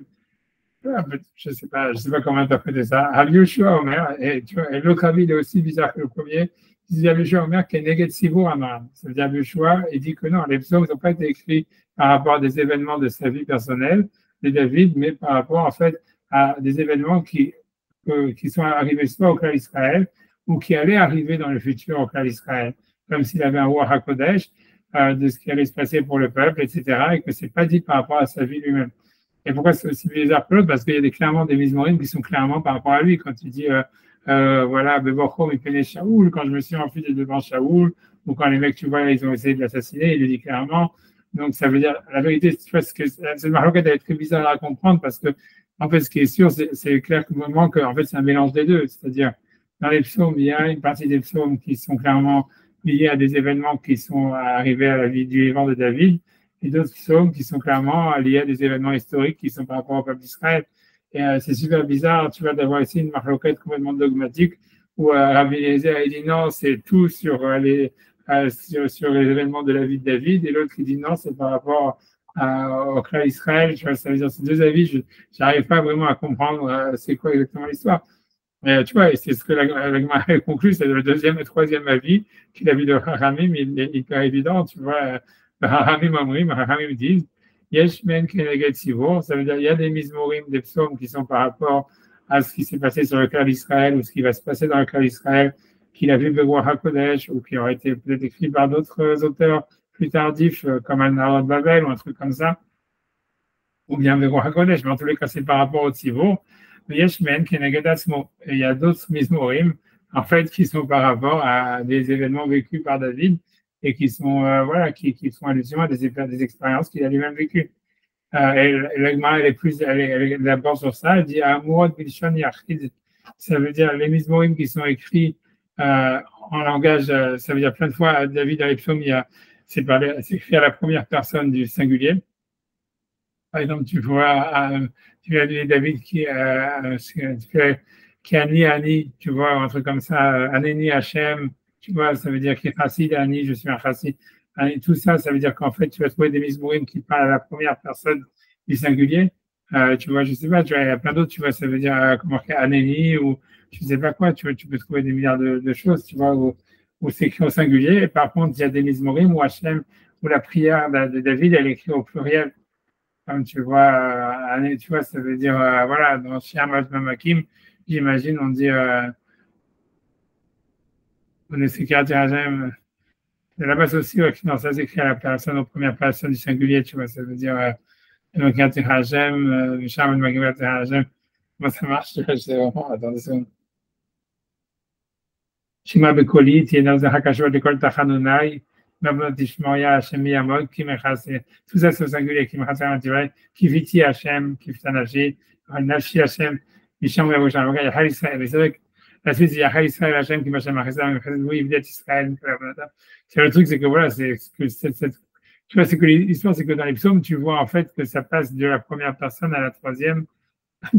Je sais pas comment interpréter ça. Rabbi Yoshua Omer, et l'autre avis, il est aussi bizarre que le premier. Il dit Rabbi Yoshua Omer qui est Neged Sivour Amar. Ça veut dire Rabbi Yoshua, il dit que non, les psaumes n'ont pas été écrits par rapport à des événements de sa vie personnelle de David, mais par rapport en fait à des événements qui sont arrivés soit au clan d'Israël ou qui allaient arriver dans le futur au clan d'Israël, comme s'il avait un roi HaKodesh de ce qui allait se passer pour le peuple, etc., et que c'est pas dit par rapport à sa vie lui-même. Et pourquoi c'est aussi bizarre que l'autre? Parce qu'il y a clairement des Mizmorim qui sont clairement par rapport à lui. Quand il dit, voilà, Beborchom, il connaît Shaoul, quand je me suis enfui devant Shaoul, ou quand les mecs, tu vois, ils ont essayé de l'assassiner, il le dit clairement. Donc, ça veut dire, la vérité, tu vois, c'est une maroquette, elle est très bizarre à comprendre parce que, en fait, ce qui est sûr, c'est clair que moment que, en fait, c'est un mélange des deux. C'est-à-dire, dans les psaumes, il y a une partie des psaumes qui sont clairement liés à des événements qui sont arrivés à la vie du vivant de David, et d'autres psaumes qui sont clairement liés à des événements historiques qui sont par rapport au peuple d'Israël. Et c'est super bizarre, tu vois, d'avoir ici une marloquette complètement dogmatique où Rabbi Eliezer a dit non, c'est tout sur sur les événements de la vie de David, et l'autre qui dit non, c'est par rapport au clan d'Israël. Tu vois, ça veut dire ces deux avis, je n'arrive pas vraiment à comprendre c'est quoi exactement l'histoire. Mais tu vois, c'est ce que l'Agma a conclu, c'est le deuxième et troisième avis, qu'il a vu de Haramim, il est hyper évident, tu vois. Haramim disent, Yesh men keneged sivor, ça veut dire il y a des mizmorim, des psaumes qui sont par rapport à ce qui s'est passé sur le clan d'Israël ou ce qui va se passer dans le clan d'Israël, qu'il a vu Begoua HaKodesh ou qui aurait été peut-être écrit par d'autres auteurs plus tardifs comme Al-Narod Babel ou un truc comme ça, ou bien Begoua HaKodesh, mais en tous les cas c'est par rapport au Tzivor. Yesh men keneged asmo, et il y a d'autres mizmorim en fait qui sont par rapport à des événements vécus par David et qui sont voilà qui font allusion à des expériences qu'il a lui-même vécues. Et l'Agma, elle est d'abord sur ça, elle dit Amurot Bilshon Yachid, ça veut dire les mizmorim qui sont écrits en langage, ça veut dire plein de fois, David dans les psaumes, il y a c'est écrit à la première personne du singulier. Par exemple, tu vois David qui Ani, Ani, tu vois, un truc comme ça, Aneni Hachem, tu vois, ça veut dire qui est Chassid, Ani, je suis un Chassid. Tout ça, ça veut dire qu'en fait, tu vas trouver des misbourim qui parlent à la première personne du singulier. Tu vois, je sais pas, tu vois, il y a plein d'autres, tu vois, ça veut dire comment Aneni ou je sais pas quoi, tu peux trouver des milliards de choses, tu vois, où c'est écrit au singulier. Et par contre, il y a des misbourim où Hachem, où la prière de David, elle est écrite au pluriel. Comme tu vois, ça veut dire, voilà, dans Shiamat Mamakim, j'imagine, on dit, on est sécurité Hachem. Là-bas aussi, ouais, non, ça s'écrit à la personne, aux premières personnes du singulier, tu vois, ça veut dire, sécurité Hachem, Shiamat Mamakim, Hachem. Comment ça marche? Je sais vraiment, attendez, c'est Shima Bekoli, Tiena Zahakashua de Kol Tachanunai, Mabot Ishmoya, Hashem Yamod, qui m'echase, tout ça c'est au singulier, qui m'echase un dirait, qui viti Hashem, qui fitanashi, Nashi Hashem, Misham Yavushan, il y a Hal Israël, et c'est vrai que la suite, il y a Hal Israël Hashem, qui m'achète Machazam, oui, il est Israël, c'est le truc, c'est que voilà, c'est que tu vois, c'est que l'histoire, c'est que dans les psaumes, tu vois en fait que ça passe de la première personne à la troisième,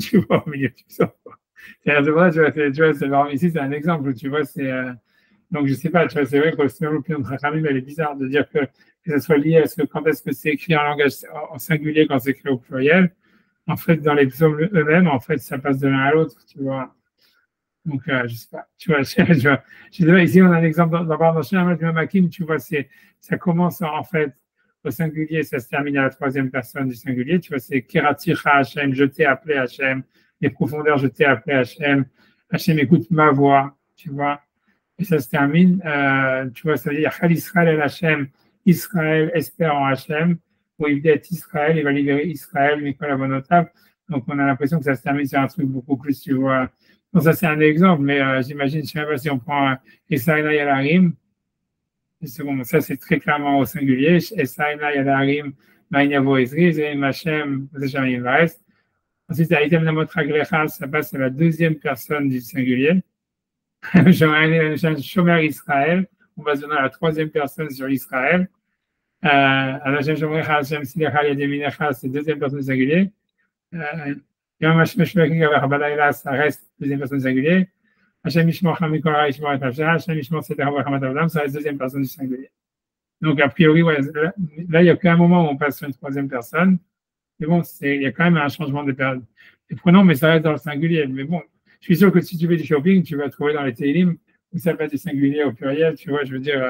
tu vois, au milieu du psaume. C'est vrai, tu vois, c'est marrant. Ici, c'est un exemple, tu vois, donc je sais pas, tu vois, c'est vrai que l'opinion de Rachamim, elle est bizarre de dire que ça soit lié à ce quand est-ce que c'est écrit en langage en singulier quand c'est écrit au pluriel. En fait, dans les psaumes eux-mêmes, en fait, ça passe de l'un à l'autre, tu vois. Donc, je sais pas, tu vois, je sais pas, ici, on a un exemple dans Shem Makim, tu vois, ça commence en fait au singulier, ça se termine à la troisième personne du singulier, tu vois, c'est Keraticha Hachem, je t'ai appelé Hachem, les profondeurs, je t'ai appelé Hachem, Hachem écoute ma voix, tu vois, et ça se termine, tu vois, ça veut dire Chal Israël el Hachem, Israël espère en Hachem, où il dit Israël, il va libérer Israël, Nicolas Bonotable, donc on a l'impression que ça se termine sur un truc beaucoup plus, tu vois. Bon, ça c'est un exemple, mais j'imagine, je sais pas si on prend Esaïna Yalarim, bon, ça c'est très clairement au singulier, Esaïna Yalarim, Maïnavo Ezri, Zéim Hachem, Zéchamim Vares. Ensuite, Aïtem Namot Raglecha, ça passe à la deuxième personne du singulier. Shomer Israël, on va se donner à la troisième personne sur Israël. Hachem Shomer Hachem Silecha Yademinecha, c'est deuxième personne du singulier. Yom Hachem Shmekim Balayla, ça reste deuxième personne du singulier. Hachem Yishmor Hamikora Yishmor et Hachem, Hachem Yishmor Seder Hamat Avdam, ça reste deuxième personne du singulier. Donc, a priori, ouais, là, il n'y a qu'un moment où on passe sur une troisième personne. Mais bon, il y a quand même un changement de pronoms, mais ça reste dans le singulier. Mais bon, je suis sûr que si tu fais du shopping, tu vas trouver dans les Télim où ça passe du singulier au pluriel, tu vois, je veux dire,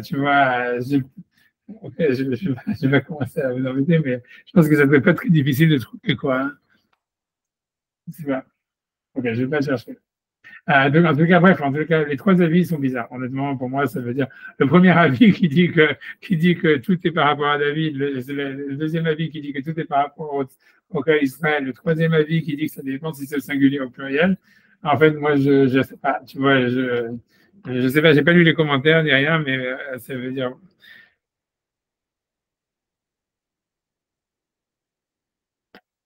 tu vois, je vais commencer à vous embêter, mais je pense que ça ne peut pas être très difficile de trouver quoi. Hein. C'est pas. Ok, je ne vais pas chercher. Donc, en tout cas, bref, en tout cas, les trois avis sont bizarres. Honnêtement, pour moi, ça veut dire le premier avis qui dit que tout est par rapport à David, le deuxième avis qui dit que tout est par rapport au cas Israël, le troisième avis qui dit que ça dépend si c'est au singulier ou au pluriel. En fait, moi, je sais pas, tu vois, je sais pas, j'ai pas lu les commentaires ni rien, mais ça veut dire.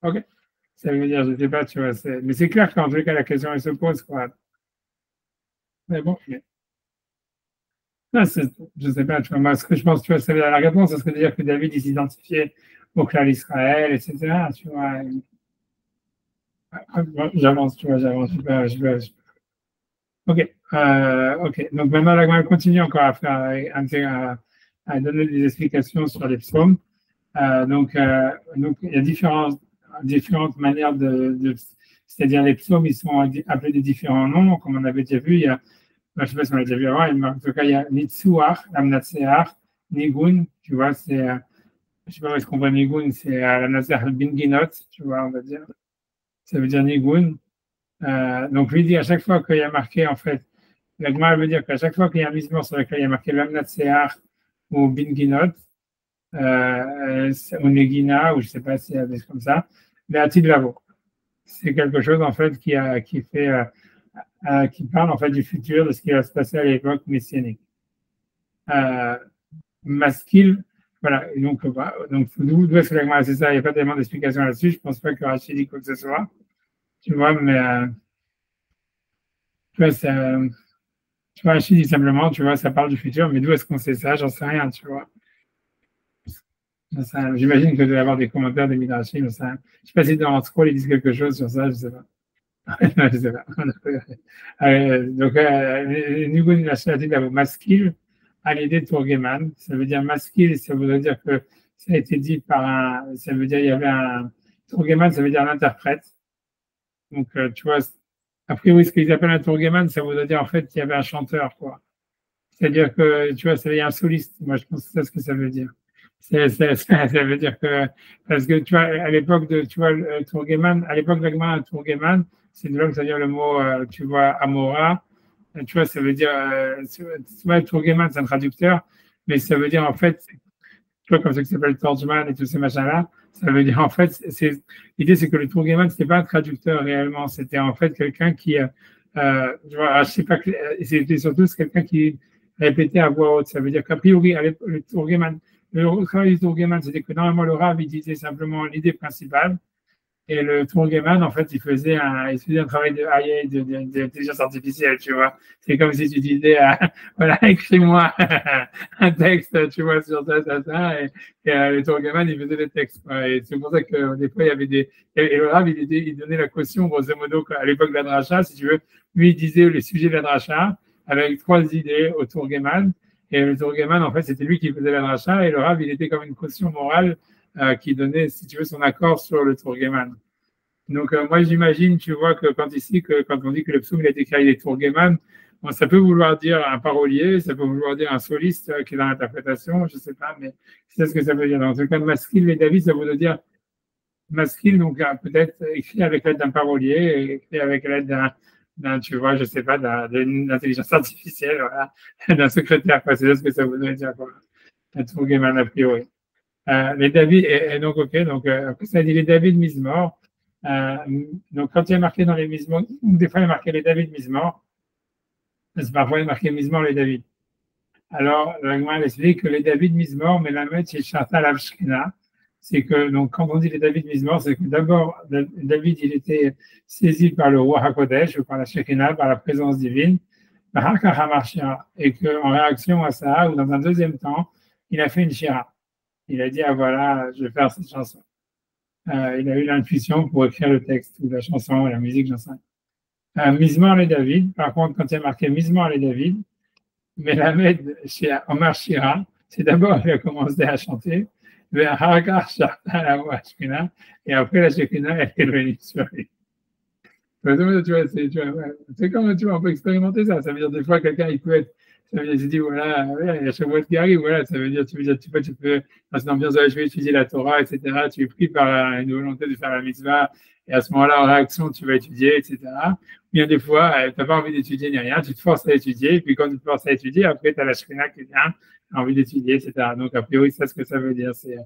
Ok, ça veut dire, je sais pas, tu vois, mais c'est clair qu'en tout cas, la question elle se pose, quoi. Mais bon. Non, je ne sais pas, tu vois, moi, ce que je pense, tu vois, c'est la réponse, ce serait de dire que David, il s'identifiait au clan d'Israël, etc. Tu vois, j'avance, tu vois, j'avance, Ok, ok. Donc maintenant, la Gemara continue encore à faire, à donner des explications sur les psaumes. Donc, il y a différentes manières c'est-à-dire les psaumes, ils sont appelés de différents noms, comme on avait déjà vu. Il y a je ne sais pas si on l'a déjà vu avant, mais en tout cas, il y a Nitsuach, Lamnatseach, Nigun, tu vois, je ne sais pas où est-ce qu'on voit Nigun, c'est Lamnatseach Binginot, tu vois, on va dire. Ça veut dire Nigun. Donc, lui dit à chaque fois qu'il y a marqué, en fait, la Gemara veut dire qu'à chaque fois qu'il y a un misement sur lequel il y a marqué Lamnatseach ou Binginot, ou Negina, ou je ne sais pas si c'est comme ça, mais à titre lavo. C'est quelque chose, en fait, qui parle en fait du futur, de ce qui va se passer à l'époque messianique. Maskil, voilà, donc d'où est-ce que la c'est ça, il n'y a pas tellement d'explications là-dessus, je ne pense pas que Rachid dit quoi que ce soit, tu vois, mais tu vois, Tu vois, Rachid dit simplement, tu vois, ça parle du futur, mais d'où est-ce qu'on sait ça? J'en sais rien, tu vois. J'imagine que doit y avoir des commentaires des Midrashim, je ne sais pas si dans Scroll ils disent quelque chose sur ça, je ne sais pas. Je sais pas. Donc, Nugun Nashati d'abord maskil à l'idée de Tourgeman. Ça veut dire maskil, ça voudrait dire que ça a été dit par un. Ça veut dire il y avait un. Tourgeman, ça veut dire l'interprète. Donc, tu vois, a priori, ce qu'ils appellent un Tourgeman, ça voudrait dire en fait qu'il y avait un chanteur, quoi. C'est-à-dire que, tu vois, il y a un soliste. Moi, je pense que c'est ça ce que ça veut dire. Ça veut dire que, parce que, tu vois, à l'époque de, tu vois, Tourgeman, à l'époque de la Tourgeman, c'est de là que ça veut dire le mot, tu vois, Amora. Tu vois, ça veut dire, tu vois, Tourgeman, c'est un traducteur, mais ça veut dire, en fait, tu vois, comme ce qui s'appelle Torchman et tous ces machins-là, ça veut dire, en fait, l'idée, c'est que le Tourgeman, c'était pas un traducteur réellement, c'était en fait quelqu'un qui, tu vois, je sais pas, c'était surtout quelqu'un qui répétait à voix haute. Ça veut dire qu'a priori, le Tourgeman, le travail du Tourgeman, c'était que normalement, le Rav, il disait simplement l'idée principale, et le Tourgeman, en fait, il faisait un travail de AI, d'intelligence artificielle, tu vois. C'est comme si tu disais, voilà, écris-moi un texte, tu vois, sur ça, et le Tourgeman, il faisait des textes, quoi. Et c'est pour ça que des fois, il y avait et le Rav, il donnait la caution, grosso modo, à l'époque de la dracha, si tu veux. Lui, il disait les sujets de la dracha, avec 3 idées au Tourgeman. Et le Tourgeman, en fait, c'était lui qui faisait la dracha, et le Rav, il était comme une caution morale qui donnait, si tu veux, son accord sur le Tourgeman. Donc, moi, j'imagine, tu vois, que quand on dit que le psaume il a été écrit avec des Tourgeman, bon, ça peut vouloir dire un parolier, ça peut vouloir dire un soliste qui est dans l'interprétation, je ne sais pas, mais c'est ce que ça veut dire. En tout cas, Maskil et David, ça veut dire Maskil, donc peut-être écrit avec l'aide d'un parolier, écrit avec l'aide tu vois, je ne sais pas, d'une intelligence artificielle, voilà, d'un secrétaire, quoi. C'est ce que ça voudrait dire, quoi. Un Tourgeman, a priori. Les David, et donc, ok, donc, après ça dit les David Mismor. Euh, donc, quand il y a marqué dans les Mismor, des fois il y a marqué les David Mismor, parfois il y a marqué Mismor les David. Alors, l'Agma explique que les David Mismor, mais la mettre chez Chantal Avshkina, c'est que, donc, quand on dit les David Mismor, c'est que d'abord, David, il était saisi par le roi HaKodesh, ou par la Shekinah, par la présence divine, et qu'en réaction à ça, ou dans un deuxième temps, il a fait une shira. Il a dit, ah voilà, je vais faire cette chanson. Il a eu l'intuition pour écrire le texte, ou la chanson, ou la musique, j'en sais rien. Mizmor et David, par contre, quand il y a marqué Mizmor et David, Melamed chez Omar Shira, c'est d'abord il a commencé à chanter, et après la Shekinah, elle est venue sur lui. Tu vois, c'est comme, tu vois, on peut expérimenter ça. Ça veut dire, des fois, quelqu'un, il peut être, ça veut dire, il dit, voilà, ouais, il y a Shavuot qui arrive, voilà, ça veut dire, tu peux, dans une ambiance de je vais étudier la Torah, etc., tu es pris par une volonté de faire la mitzvah, et à ce moment-là, en réaction, tu vas étudier, etc. Bien des fois, tu n'as pas envie d'étudier ni rien, tu te forces à étudier, et puis quand tu te forces à étudier, après, tu as la Shrina qui vient, tu as envie d'étudier, etc. Donc, a priori, c'est ce que ça veut dire. Tu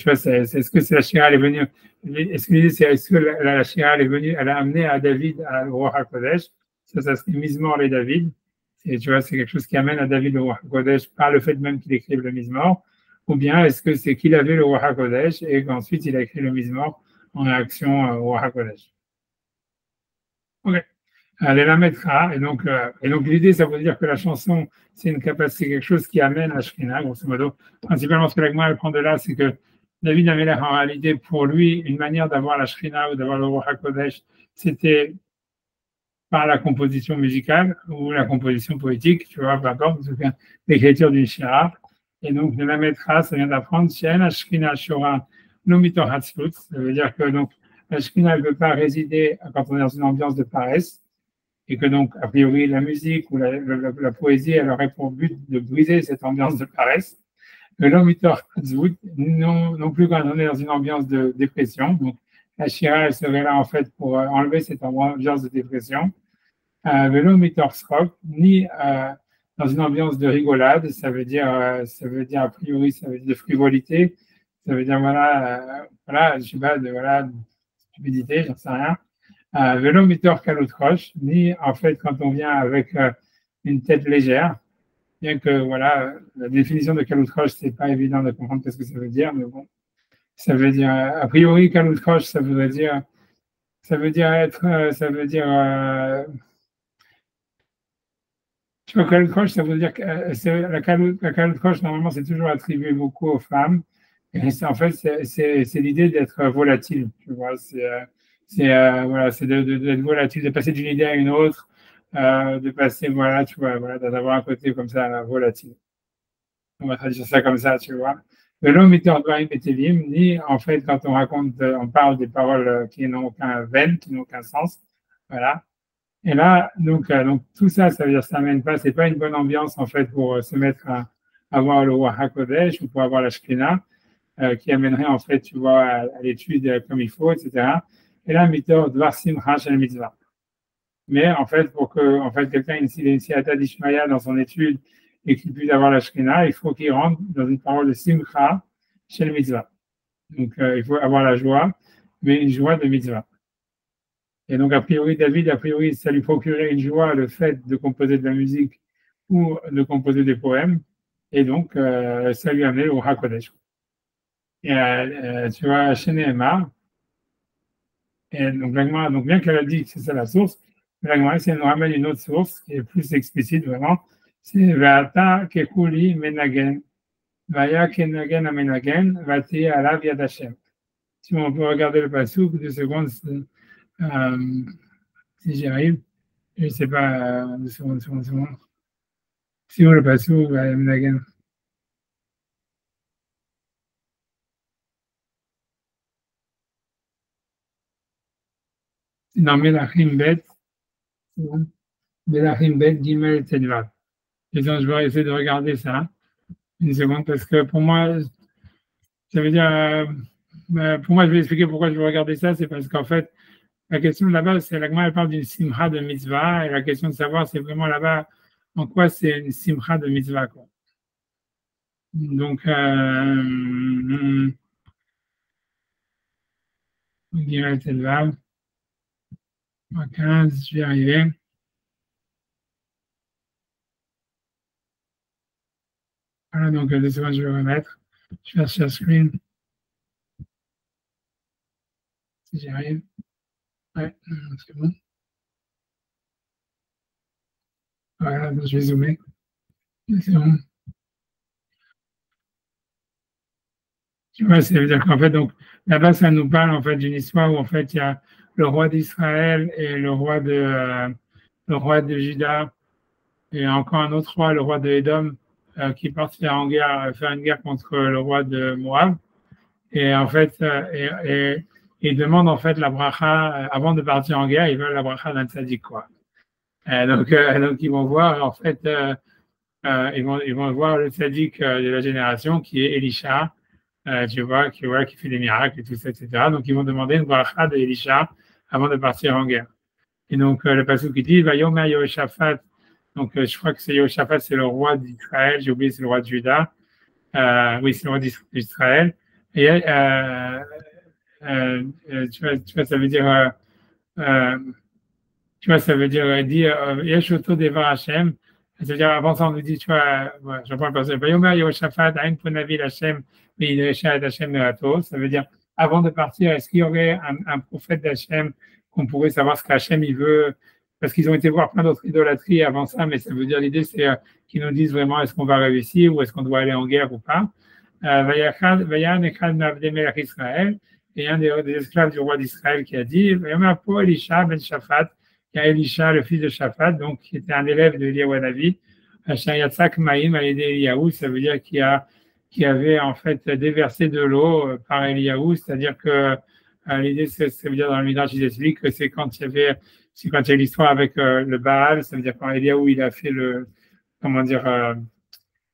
vois, c'est ce que c'est la Shrina, elle est venue. Est-ce que la Shira, elle est venue, elle a amené à David au roi HaKodesh? Ça serait Mizmor les David. Et tu vois, c'est quelque chose qui amène à David au roi HaKodesh par le fait même qu'il écrive le Mizmor. Ou bien est-ce que c'est qu'il avait le roi HaKodesh et qu'ensuite il a écrit le Mizmor en réaction au roi HaKodesh? Ok. Elle la mettra. Et donc l'idée, ça veut dire que la chanson, c'est une capacité, quelque chose qui amène à Shrina, grosso modo. Principalement, ce que l'Agma prend de là, c'est que David Amelech, en réalité, pour lui, une manière d'avoir la Shrina ou d'avoir le roi HaKodesh, c'était par la composition musicale ou la composition poétique, tu vois, peu importe, l'écriture d'une shira. Et donc, de la mettra, ça vient d'apprendre, Shena Shrina Shora Nomito Hatzlut. Ça veut dire que donc, la Shrina ne peut pas résider quand on est dans une ambiance de paresse et que donc, a priori, la musique ou la poésie, elle aurait pour but de briser cette ambiance de paresse. L'homme non plus quand on est dans une ambiance de dépression. Donc, la Shira, elle serait là, en fait, pour enlever cette ambiance de dépression. L'homme ni dans une ambiance de rigolade, ça veut dire, a priori, ça veut dire de frivolité, ça veut dire, voilà, je sais pas, voilà, de stupidité, j'en sais rien. Vélo mitor kalotkosh, ni en fait quand on vient avec une tête légère, bien que voilà, la définition de kalutkosh, c'est pas évident de comprendre ce que ça veut dire, mais bon, ça veut dire, a priori, kalutkosh, ça veut dire être, ça veut dire, Tu vois, Khaled Koch, ça veut dire que la Khaled Koch, normalement, c'est toujours attribué beaucoup aux femmes. Et en fait, c'est l'idée d'être volatile. Tu vois, voilà, c'est d'être volatile, de passer d'une idée à une autre, de passer, voilà, tu vois, voilà, d'avoir un côté comme ça, volatile. On va traduire ça comme ça, tu vois. Mais l'homme était en Dvarim et Tevim, ni en fait, quand on raconte, on parle des paroles qui n'ont aucun veine, qui n'ont aucun sens. Voilà. Et là, donc tout ça, ça veut dire que ça mène pas, c'est pas une bonne ambiance en fait pour se mettre à avoir le roi HaKodesh ou pour avoir la Shekhinah, qui amènerait en fait, tu vois, à l'étude comme il faut, etc. Et là, mitor dvar simcha shel mitzvah. Mais en fait, pour que en fait quelqu'un ait une siyata d'Ishmaïa dans son étude et qu'il puisse avoir la Shekhinah, il faut qu'il rentre dans une parole de simcha shel mitzvah. Donc, il faut avoir la joie, mais une joie de mitzvah. Et donc, a priori, David, ça lui procurait une joie, le fait de composer de la musique ou de composer des poèmes. Et donc, ça lui a amené au HaKodesh. Et tu vois, chez Nehemar, et donc, donc bien qu'elle a dit que c'est ça la source, l'Agma, si elle nous ramène une autre source qui est plus explicite, vraiment, c'est Vata Kekuli Menagen, Vaya Kenagen Amenagen, Vati Alav Yad Hashem. Si on peut regarder le passage, 2 secondes, si j'y arrive, je ne sais pas, 2 secondes. Si on le passage, Menagen. Dans Melachim Bet, Gimel Tedvav. Et donc, je vais essayer de regarder ça, une seconde, parce que pour moi, ça veut dire, pour moi, je vais expliquer pourquoi je veux regarder ça, c'est parce qu'en fait, la question de là-bas, c'est l'Agma, elle parle d'une simcha de mitzvah, et la question de savoir, c'est vraiment là-bas, en quoi c'est une simcha de mitzvah, quoi. Donc, Gimel Tedvav, 15, je vais y arriver. Voilà, donc 2 secondes, je vais remettre. Je vais share screen. Si j'y arrive. Ouais, c'est bon. Voilà, donc je vais zoomer. C'est bon. Tu vois, ça veut dire qu'en fait, donc, là-bas, ça nous parle en fait d'une histoire où en fait, il y a le roi d'Israël et le roi de Juda et encore un autre roi, le roi de Édom, qui partent faire une guerre contre le roi de Moab. Et en fait, ils demandent en fait la bracha, avant de partir en guerre, ils veulent la bracha d'un tzaddik, quoi. Donc ils vont voir en fait, ils vont voir le tzaddik de la génération qui est Elisha, tu vois, qui fait des miracles et tout ça, etc. Donc ils vont demander une bracha de Elisha avant de partir en guerre. Et donc le passage qui dit, va Yomer Yehoshaphat. Donc je crois que c'est Yehoshaphat, c'est le roi d'Israël. J'ai oublié, c'est le roi de Juda. Oui, c'est le roi d'Israël. Et tu vois, ça veut dire tu vois, ça veut dire dire Yeshoto Devar Hashem. C'est-à-dire, avant ça, on nous dit, tu vois, je prends le passage. Vayomer Yehoshaphat, Ain Ponavil Hashem, Ve'ileshat Hashem Merato. Ça veut dire, avant de partir, est-ce qu'il y aurait un prophète d'Hachem qu'on pourrait savoir ce qu'Hachem il veut? Parce qu'ils ont été voir plein d'autres idolâtries avant ça, mais ça veut dire, l'idée, c'est qu'ils nous disent vraiment est-ce qu'on va réussir ou est-ce qu'on doit aller en guerre ou pas. Vayan Echad Mavde Melech Israël. Et un des esclaves du roi d'Israël qui a dit, Vayomer Po Elisha Ben Shaphat. Il y a Elisha, le fils de Shaphat, donc qui était un élève de Eliyahu Hanavi, Shayatsak Maïm à l'aider Eliyahu, ça veut dire qu'il avait en fait déversé de l'eau par Eliyahu, c'est-à-dire que l'idée, ça veut dire dans le Midrash, ils expliquent que c'est quand il y a l'histoire avec le Baal, ça veut dire quand Eliyahu il a fait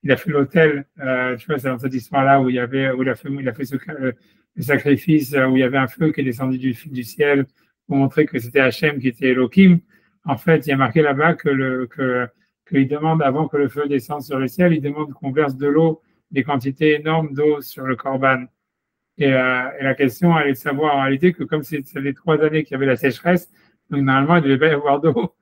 il a fait l'autel, tu vois, c'est dans cette histoire-là où il a fait le sacrifice, où il y avait un feu qui est descendu du ciel pour montrer que c'était Hachem qui était Elohim. En fait, il y a marqué là-bas qu'il demande, avant que le feu descende sur le ciel, il demande qu'on verse de l'eau, des quantités énormes d'eau sur le Corban. Et la question, elle est de savoir en réalité que comme ça fait 3 années qu'il y avait la sécheresse, donc normalement, il ne devait pas y avoir d'eau.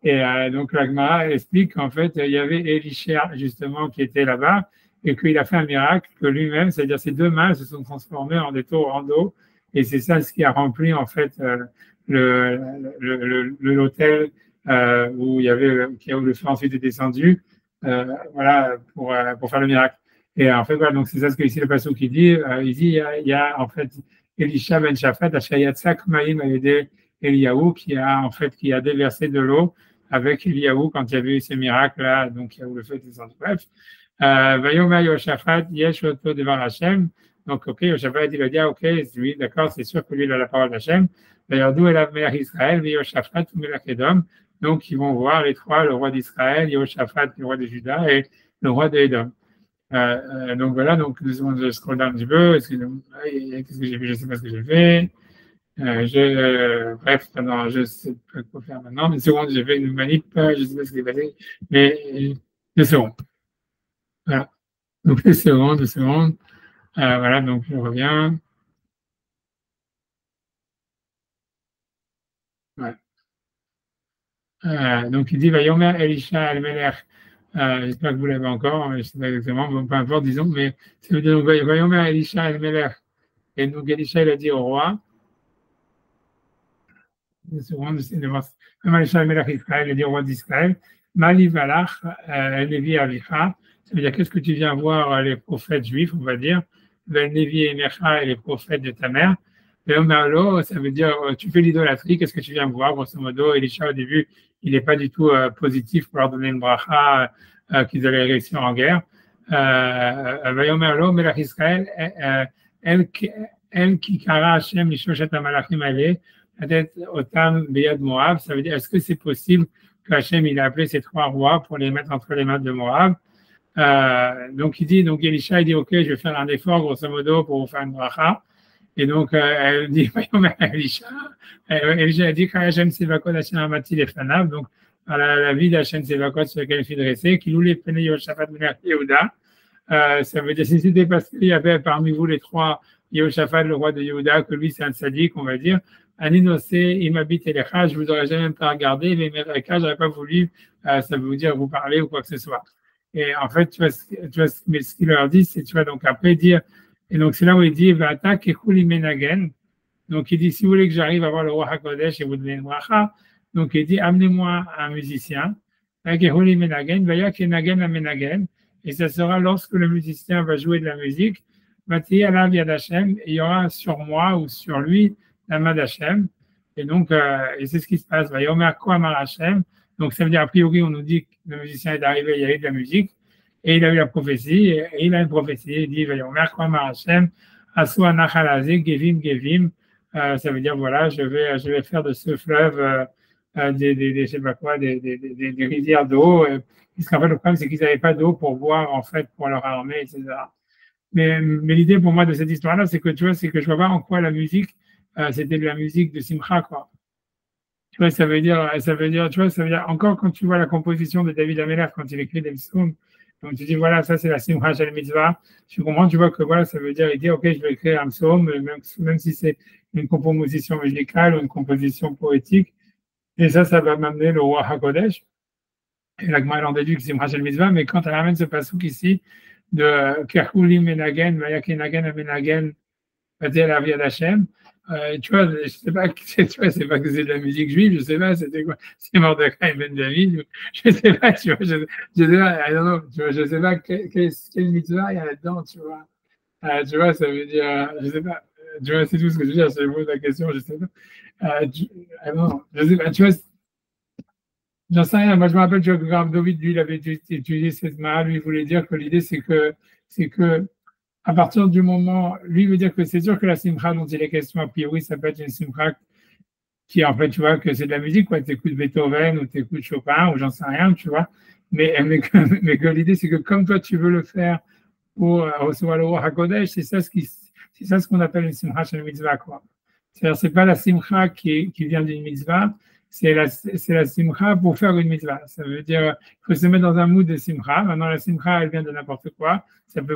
Et donc la Gemara explique qu'en fait, il y avait Elisha justement qui était là-bas et qu'il a fait un miracle que lui-même, c'est-à-dire ses 2 mains se sont transformées en des torrents d'eau. Et c'est ça ce qui a rempli en fait l'autel où il y avait, où le feu ensuite est descendu, voilà, pour faire le miracle. Et en fait, voilà, donc c'est ça ce que ici le passage qui dit. Il dit, il y a en fait Elisha ben Shaphat, Ashayatsak Maïm Aïdé Eliyahu, qui a déversé de l'eau avec Eliyahu quand il y avait eu ces miracles-là, donc il y a eu le feu descendu. Bref. Vayomer Yoshaphat, Yesh Oto Devar Hashem. Donc, ok, Yoshaphat, il a dit, ok, lui, d'accord, c'est sûr que lui, il a la parole d'Hachem. D'ailleurs, d'où est la mère Israël, Yoshaphat, ou Melach Edom. Donc, ils vont voir les trois, le roi d'Israël, Yoshaphat, le roi de Juda, et le roi d'Edom. Donc voilà, donc deux secondes, je scroll down un petit peu. Qu'est-ce que j'ai fait? Je ne sais pas ce que j'ai fait. Bref, non, je ne sais pas quoi faire maintenant. Une seconde, j'ai fait une manip, je ne sais pas ce qui est passé, mais 2 secondes. Voilà. Donc 2 secondes, 2 secondes. Voilà, donc je reviens. Ouais. Donc il dit Vayomer Elisha al-Melech. J'espère que vous l'avez encore, je ne sais pas exactement, bon, peu importe, disons, mais ça veut dire donc Vayomer Elisha al-Melech. Et donc Elisha, il a dit au roi, 2 secondes, j'essaie de voir. Elisha al-Melech Israël, il a dit au roi d'Israël, Mali Valach, Levi Avicha. Ça veut dire qu'est-ce que tu viens voir les prophètes juifs, on va dire, Levi et Mecha et les prophètes de ta mère. Veomerlo, ça veut dire tu fais l'idolâtrie, qu'est-ce que tu viens voir, grosso modo. Elisha, au début, il n'est pas du tout positif pour leur donner une bracha qu'ils allaient réussir en guerre. Veomerlo, Melach Israël, El Kikara Hashem, Mishoshet Amalachim Ale, peut-être Otam Beyad Moab, ça veut dire est-ce que c'est possible que Hashem il a appelé ces trois rois pour les mettre entre les mains de Moab? Donc il dit, donc Elisha il dit ok, je vais faire un effort grosso modo pour vous faire une bracha. Et donc elle dit, Elisha a dit Hashem Sevakot Hashem Amati Lefanav, donc à la vie d'Hashem Sevakot sur laquelle il s'est dressé, qui loue les Pene Yoshaphat Mener Yehuda. Ça veut dire si c'était parce qu'il y avait parmi vous les trois Yehoshaphat, le roi de Yehuda, que lui c'est un sadique, on va dire. Aninose, Imabit Elecha, je vous aurais jamais pas regardé, mais Mereka, j'aurais pas voulu, ça veut dire vous parler ou quoi que ce soit. Et en fait, tu vois, mais ce qu'il leur dit, c'est, tu vois, donc après dire, et donc c'est là où il dit, Vata Kechuli Menagen. Donc il dit, si vous voulez que j'arrive à voir le roi HaKodesh et vous donner une bracha, donc il dit, amenez-moi un musicien. Kechuli Menagen, Vaya Kenagen Amenagen. Et ça sera lorsque le musicien va jouer de la musique, Vati Alav Yad Hashem, il y aura sur moi ou sur lui la main d'Hachem. Et donc, et c'est ce qui se passe. Vayomer Koamar Hashem. Donc, ça veut dire, a priori, on nous dit que le musicien est arrivé, il y a eu de la musique, et il a eu la prophétie, et il a une prophétie, il dit, Vayomer Koamar Hashem, Asu Anachalaze, Gevim, Gevim. Ça veut dire, voilà, je vais faire de ce fleuve je sais pas quoi, des rivières d'eau. Parce qu'en fait, le problème, c'est qu'ils n'avaient pas d'eau pour boire, en fait, pour leur armée, etc. Mais l'idée pour moi de cette histoire-là, c'est que tu vois, c'est que je vois pas en quoi la musique, c'était de la musique de Simcha, quoi. Tu vois, ça veut dire, tu vois, ça veut dire, encore quand tu vois la composition de David Amelach, quand il écrit des psaumes, donc tu dis, voilà, ça c'est la Simcha Shel Mitzvah, tu comprends, tu vois que voilà, ça veut dire, il dit, ok, je vais écrire un psaume, même si c'est une composition musicale ou une composition poétique, et ça va m'amener le roi HaKodesh. Et la Gemara en déduit que c'est Simcha Shel Mitzvah, mais quand elle ramène ce passouk ici, de Kerhuli Menagen, Vayakenagen Amenagen, Vatel Aviad Hashem, tu vois, je sais pas, tu vois, c'est pas que c'est de la musique juive, je sais pas, c'était quoi, c'est Mordechai Ben David, je sais pas, tu vois, je sais pas, I don't know, tu vois, je sais pas quel mitzvah il y a là-dedans, tu vois. Tu vois, ça veut dire, je sais pas, tu vois, c'est tout ce que je veux dire, c'est le la question, je sais pas. Non, je sais pas, tu vois, j'en sais rien, moi je me rappelle, tu vois, que Rav David, lui, il avait étudié cette maha, lui, il voulait dire que l'idée, c'est que, à partir du moment, lui veut dire que c'est sûr que la simcha dont il est question, a priori, ça peut être une simcha qui, en fait, tu vois, que c'est de la musique, quoi. Tu écoutes Beethoven ou tu écoutes Chopin ou j'en sais rien, tu vois. Mais que l'idée, c'est que comme toi, tu veux le faire pour recevoir le roi HaKodesh, c'est ça ce qu'on appelle une simcha chez le mitzvah, quoi. C'est-à-dire, c'est pas la simcha qui vient d'une mitzvah, c'est la simcha pour faire une mitzvah. Ça veut dire, il faut se mettre dans un mood de simcha. Maintenant, la simcha, elle vient de n'importe quoi. Ça peut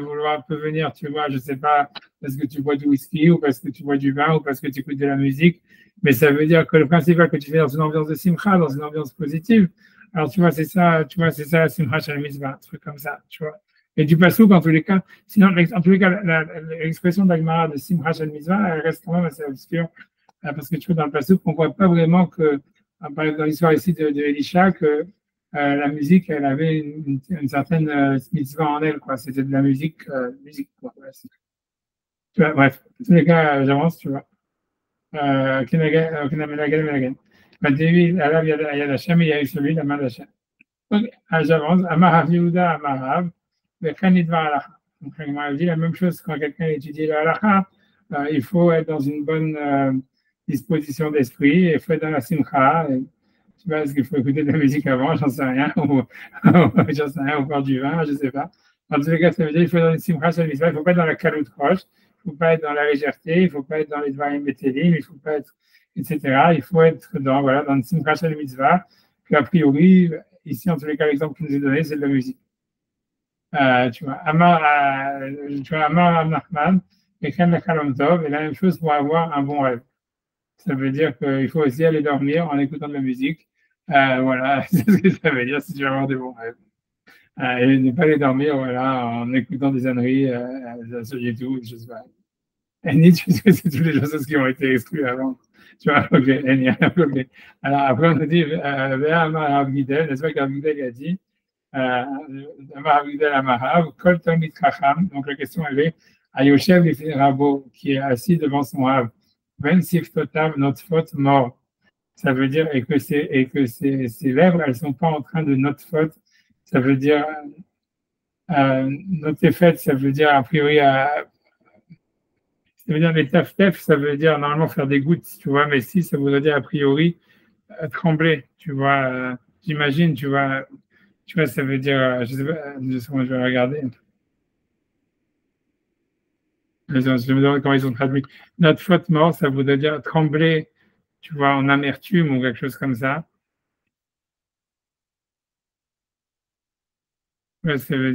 venir, tu vois, je sais pas, parce que tu bois du whisky ou parce que tu bois du vin ou parce que tu écoutes de la musique. Mais ça veut dire que le principal que tu fais dans une ambiance de simcha, dans une ambiance positive. Alors, tu vois, c'est ça la simcha chez la mitzvah, un truc comme ça, tu vois. Et du pasouk, en tous les cas, sinon, en tous les cas, l'expression d'Agmara de simcha chez la mitzvah, elle reste quand même assez obscure. Parce que tu vois, dans le pasouk, on ne voit pas vraiment que dans l'histoire ici de Elisha, que la musique, elle avait une certaine mitzvah en elle, quoi. C'était de la musique, quoi. Ouais, tu vois, bref, en tous les cas, j'avance, tu vois. David, alors, il y a la Shem, il y a eu celui, la main de la Shem. Donc, j'avance. Amarav Yehuda, Amarav, Bekanidva Alacha. Donc, on dit la même chose quand quelqu'un étudie la Alacha. Il faut être dans une bonne disposition d'esprit, il faut être dans la simcha. Je sais pas, est-ce qu'il faut écouter de la musique avant, j'en sais rien, ou j'en sais rien, ou boire du vin, je sais pas. En tous les cas, ça veut dire qu'il faut être dans une simcha sur le mitzvah, il ne faut pas être dans la caloute roche, il ne faut pas être dans la légèreté, il ne faut pas être dans les dvarim betelim, il ne faut pas être, etc. Il faut être dans, voilà, dans une simcha sur le mitzvah, qu'a priori, ici, en tous les cas, l'exemple que nous ai donné, c'est de la musique. Tu vois, Amar Nachman, et Ken Lechalom Tov, et la même chose pour avoir un bon rêve. Ça veut dire qu'il faut aussi aller dormir en écoutant de la musique. Voilà, c'est ce que ça veut dire si tu veux avoir des bons rêves. Et ne pas aller dormir voilà, en écoutant des âneries sur YouTube, je sais pas. Et Nietzsche, c'est toutes les choses qui ont été exclues avant. Tu vois, ok. Okay. Alors après, on nous dit, Amar Gidel, n'est-ce pas qu'Avgidel a dit, Amar Gidel Amarav, Kol Talmid Chacham. Donc la question elle est, Ayoshev Rabo, qui est assis devant son Rav, Ben Siftotav, notre faute mort. Ça veut dire, et que ces lèvres, elles ne sont pas en train de notre faute. Ça veut dire, notre faite, ça veut dire, a priori, ça veut dire les taf-tef, ça veut dire normalement faire des gouttes, tu vois, mais si, ça voudrait dire a priori trembler, tu vois. J'imagine, tu vois, ça veut dire, je sais pas, je vais regarder. Je me demande comment ils ont traduit. Notre faute mort, ça voudrait dire trembler, tu vois, en amertume ou quelque chose comme ça. Ouais, ça veut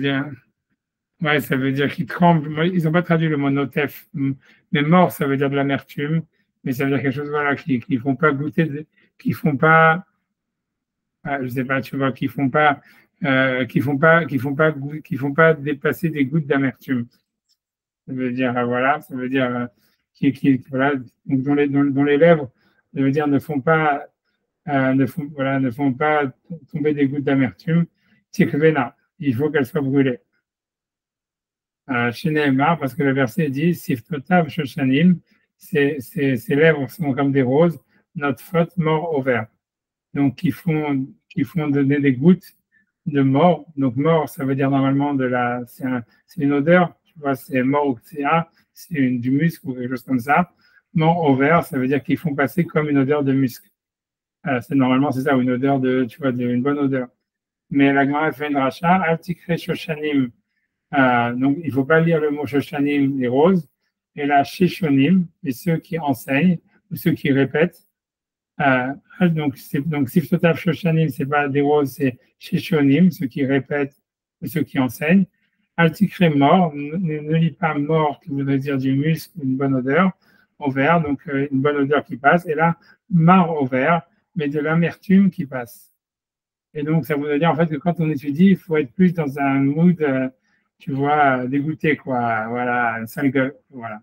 dire qu'ils tremblent. Ils n'ont pas traduit le mot notef, mais mort, ça veut dire de l'amertume, mais ça veut dire quelque chose, voilà, qui font pas goûter, qui font pas, je sais pas, tu vois, qui font pas dépasser des gouttes d'amertume. Ça veut dire, voilà, ça veut dire, voilà, donc dont les lèvres, ça veut dire ne font pas tomber des gouttes d'amertume. Tikvena, il faut qu'elles soient brûlées. Chez Nehemar, parce que le verset dit Siftotav Shoshanim, ses lèvres sont comme des roses, notre faute mort au vert. Donc, qui font donner des gouttes de mort. Donc, mort, ça veut dire normalement c'est une odeur, tu vois, c'est mort ou c'est du muscle ou quelque chose comme ça. Mort au vert, ça veut dire qu'ils font passer comme une odeur de muscle. Normalement, c'est ça, une odeur tu vois, une bonne odeur. Mais la Gemara fait une rachat, Altikre Shoshanim. Donc, il ne faut pas lire le mot Shoshanim, les roses, et la Sheshonim, et ceux qui enseignent, ou ceux qui répètent. Donc, Siftotav Shoshanim, ce n'est pas des roses, c'est Sheshonim, ceux qui répètent, ou ceux qui enseignent. Altikre mort, ne lis pas mort, qui voudrait dire du muscle, une bonne odeur, au vert, donc une bonne odeur qui passe, et là, mar au vert, mais de l'amertume qui passe. Et donc, ça voudrait dire en fait que quand on étudie, il faut être plus dans un mood, tu vois, dégoûté, quoi. Voilà, sale gueule, voilà.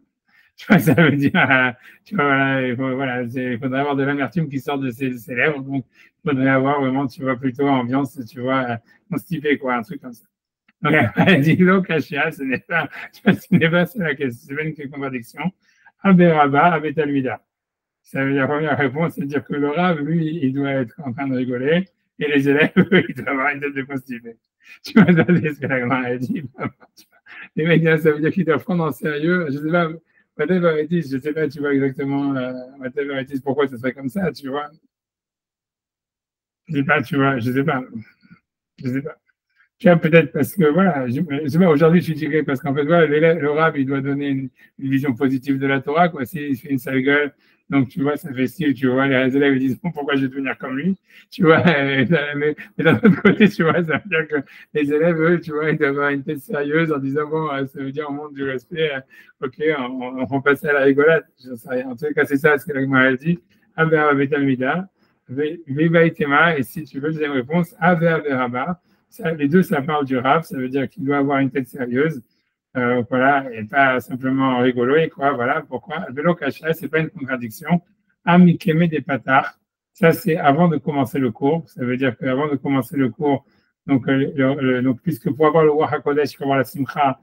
Tu vois, ça veut dire, tu vois, voilà, il faudrait avoir de l'amertume qui sort de ses lèvres. Donc, il faudrait avoir vraiment, tu vois, plutôt ambiance, tu vois, constipé, quoi, un truc comme ça. Donc, elle dit, l'okashia, ce n'est pas ça la question, c'est pas une contradiction. Aberaba, abetalmida. Ça veut dire, la première réponse, c'est dire que le rave, lui, il doit être en train de rigoler. Et les élèves, ils doivent avoir une tête de constipé. Tu vois, c'est ce que la grand a dit. Les mecs, ça veut dire qu'ils doivent prendre en sérieux. Je ne sais pas, whatever it is, je ne sais pas, tu vois exactement, whatever it is, pourquoi ce serait comme ça, tu vois. Je ne sais pas, tu vois, je ne sais pas. Je ne sais pas. Tu vois, peut-être parce que, voilà, je sais pas, aujourd'hui, je suis tiré parce qu'en fait, voilà, le rab, il doit donner une vision positive de la Torah, quoi. S'il fait une sale gueule, donc, tu vois, ça fait style, tu vois, les élèves, ils disent, bon, pourquoi je vais devenir comme lui? Tu vois, mais d'un autre côté, tu vois, ça veut dire que les élèves, eux, tu vois, ils doivent avoir une tête sérieuse en disant, bon, ça veut dire, on montre du respect, ok, on passe à la rigolade. Je sais rien. En tout cas, c'est ça ce que la Gemara a dit. Ave Betalmida, Viva Itema, et si tu veux, deuxième réponse, Ave Rabba. Les deux, ça parle du rap, ça veut dire qu'il doit avoir une tête sérieuse, voilà, et pas simplement rigolo, et quoi, voilà, pourquoi. Vélo cacha, c'est pas une contradiction. Amikeme des patards, Ça, c'est avant de commencer le cours. Ça veut dire qu'avant de commencer le cours, donc, puisque pour avoir le Ruach HaKodesh, il faut avoir la Simcha.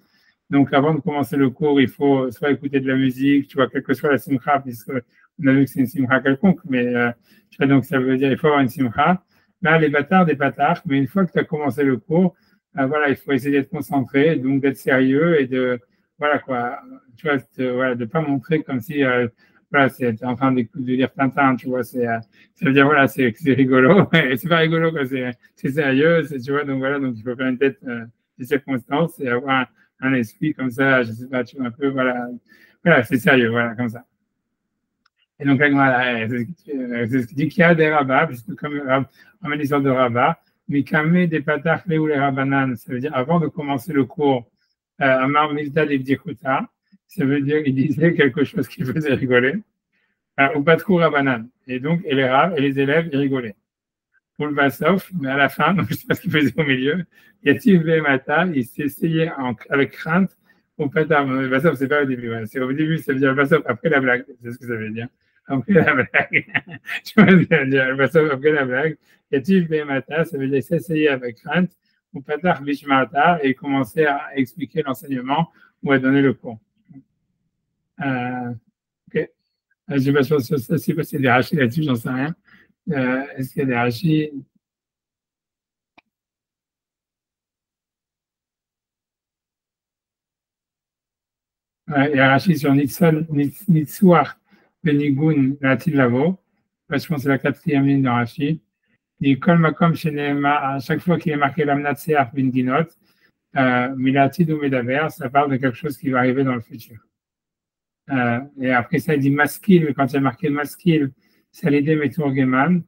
Donc, avant de commencer le cours, il faut soit écouter de la musique, tu vois, quelle que soit la Simcha, puisque on a vu que c'est une Simcha quelconque, mais donc ça veut dire qu'il faut avoir une Simcha. Là, les bâtards, des bâtards, mais une fois que tu as commencé le cours, voilà, il faut essayer d'être concentré, donc d'être sérieux et de, voilà quoi, tu vois, voilà, de pas montrer comme si, voilà, c'est en train de lire Tintin, tu vois, ça veut dire, voilà, c'est rigolo, et c'est pas rigolo, quoi, c'est sérieux, tu vois, donc voilà, donc il faut faire une tête des circonstances et avoir un esprit comme ça, je sais pas, tu vois, un peu, voilà, voilà, c'est sérieux, voilà, comme ça. Et donc, voilà, c'est ce qui dit qu'il y a des rabats, puisque comme on met l'histoire de rabats, mais kamé des patach ou les rabanan, ça veut dire avant de commencer le cours, Amar Milta Devdikuta, ça veut dire qu'il disait quelque chose qui faisait rigoler, ou patkou rabanan. Et donc, et les rabs et les élèves, ils rigolaient. Pour le Vassov, mais à la fin, donc je ne sais pas ce qu'il faisait au milieu, Yativ Mata, il s'est essayé avec crainte au patam. Le Vassov, c'est pas au début, ouais. C'est au début, ça veut dire le Vassov après la blague, c'est ce que ça veut dire. Après la blague. Tu vois ce que ça veut dire, le Vassov après la blague. Yativ Mata, ça veut dire s'essayer avec crainte au patar Bishmata et commencer à expliquer l'enseignement ou à donner le cours. Ok. Je ne sais pas si c'est des rachis là-dessus, j'en sais rien. Est-ce qu'il y a des rachis? Il y a rachis sur Nitsuach Benigun Latil Lavo. Je pense que c'est la quatrième ligne de rachis. Il Kol Makom Shenema, à chaque fois qu'il est marqué Lamnatseach Ben Ginot, Milatid ou Medaber, ça parle de quelque chose qui va arriver dans le futur. Et après ça, il dit Maskil, quand il y a marqué Maskil, c'est l'idée Meturgeman.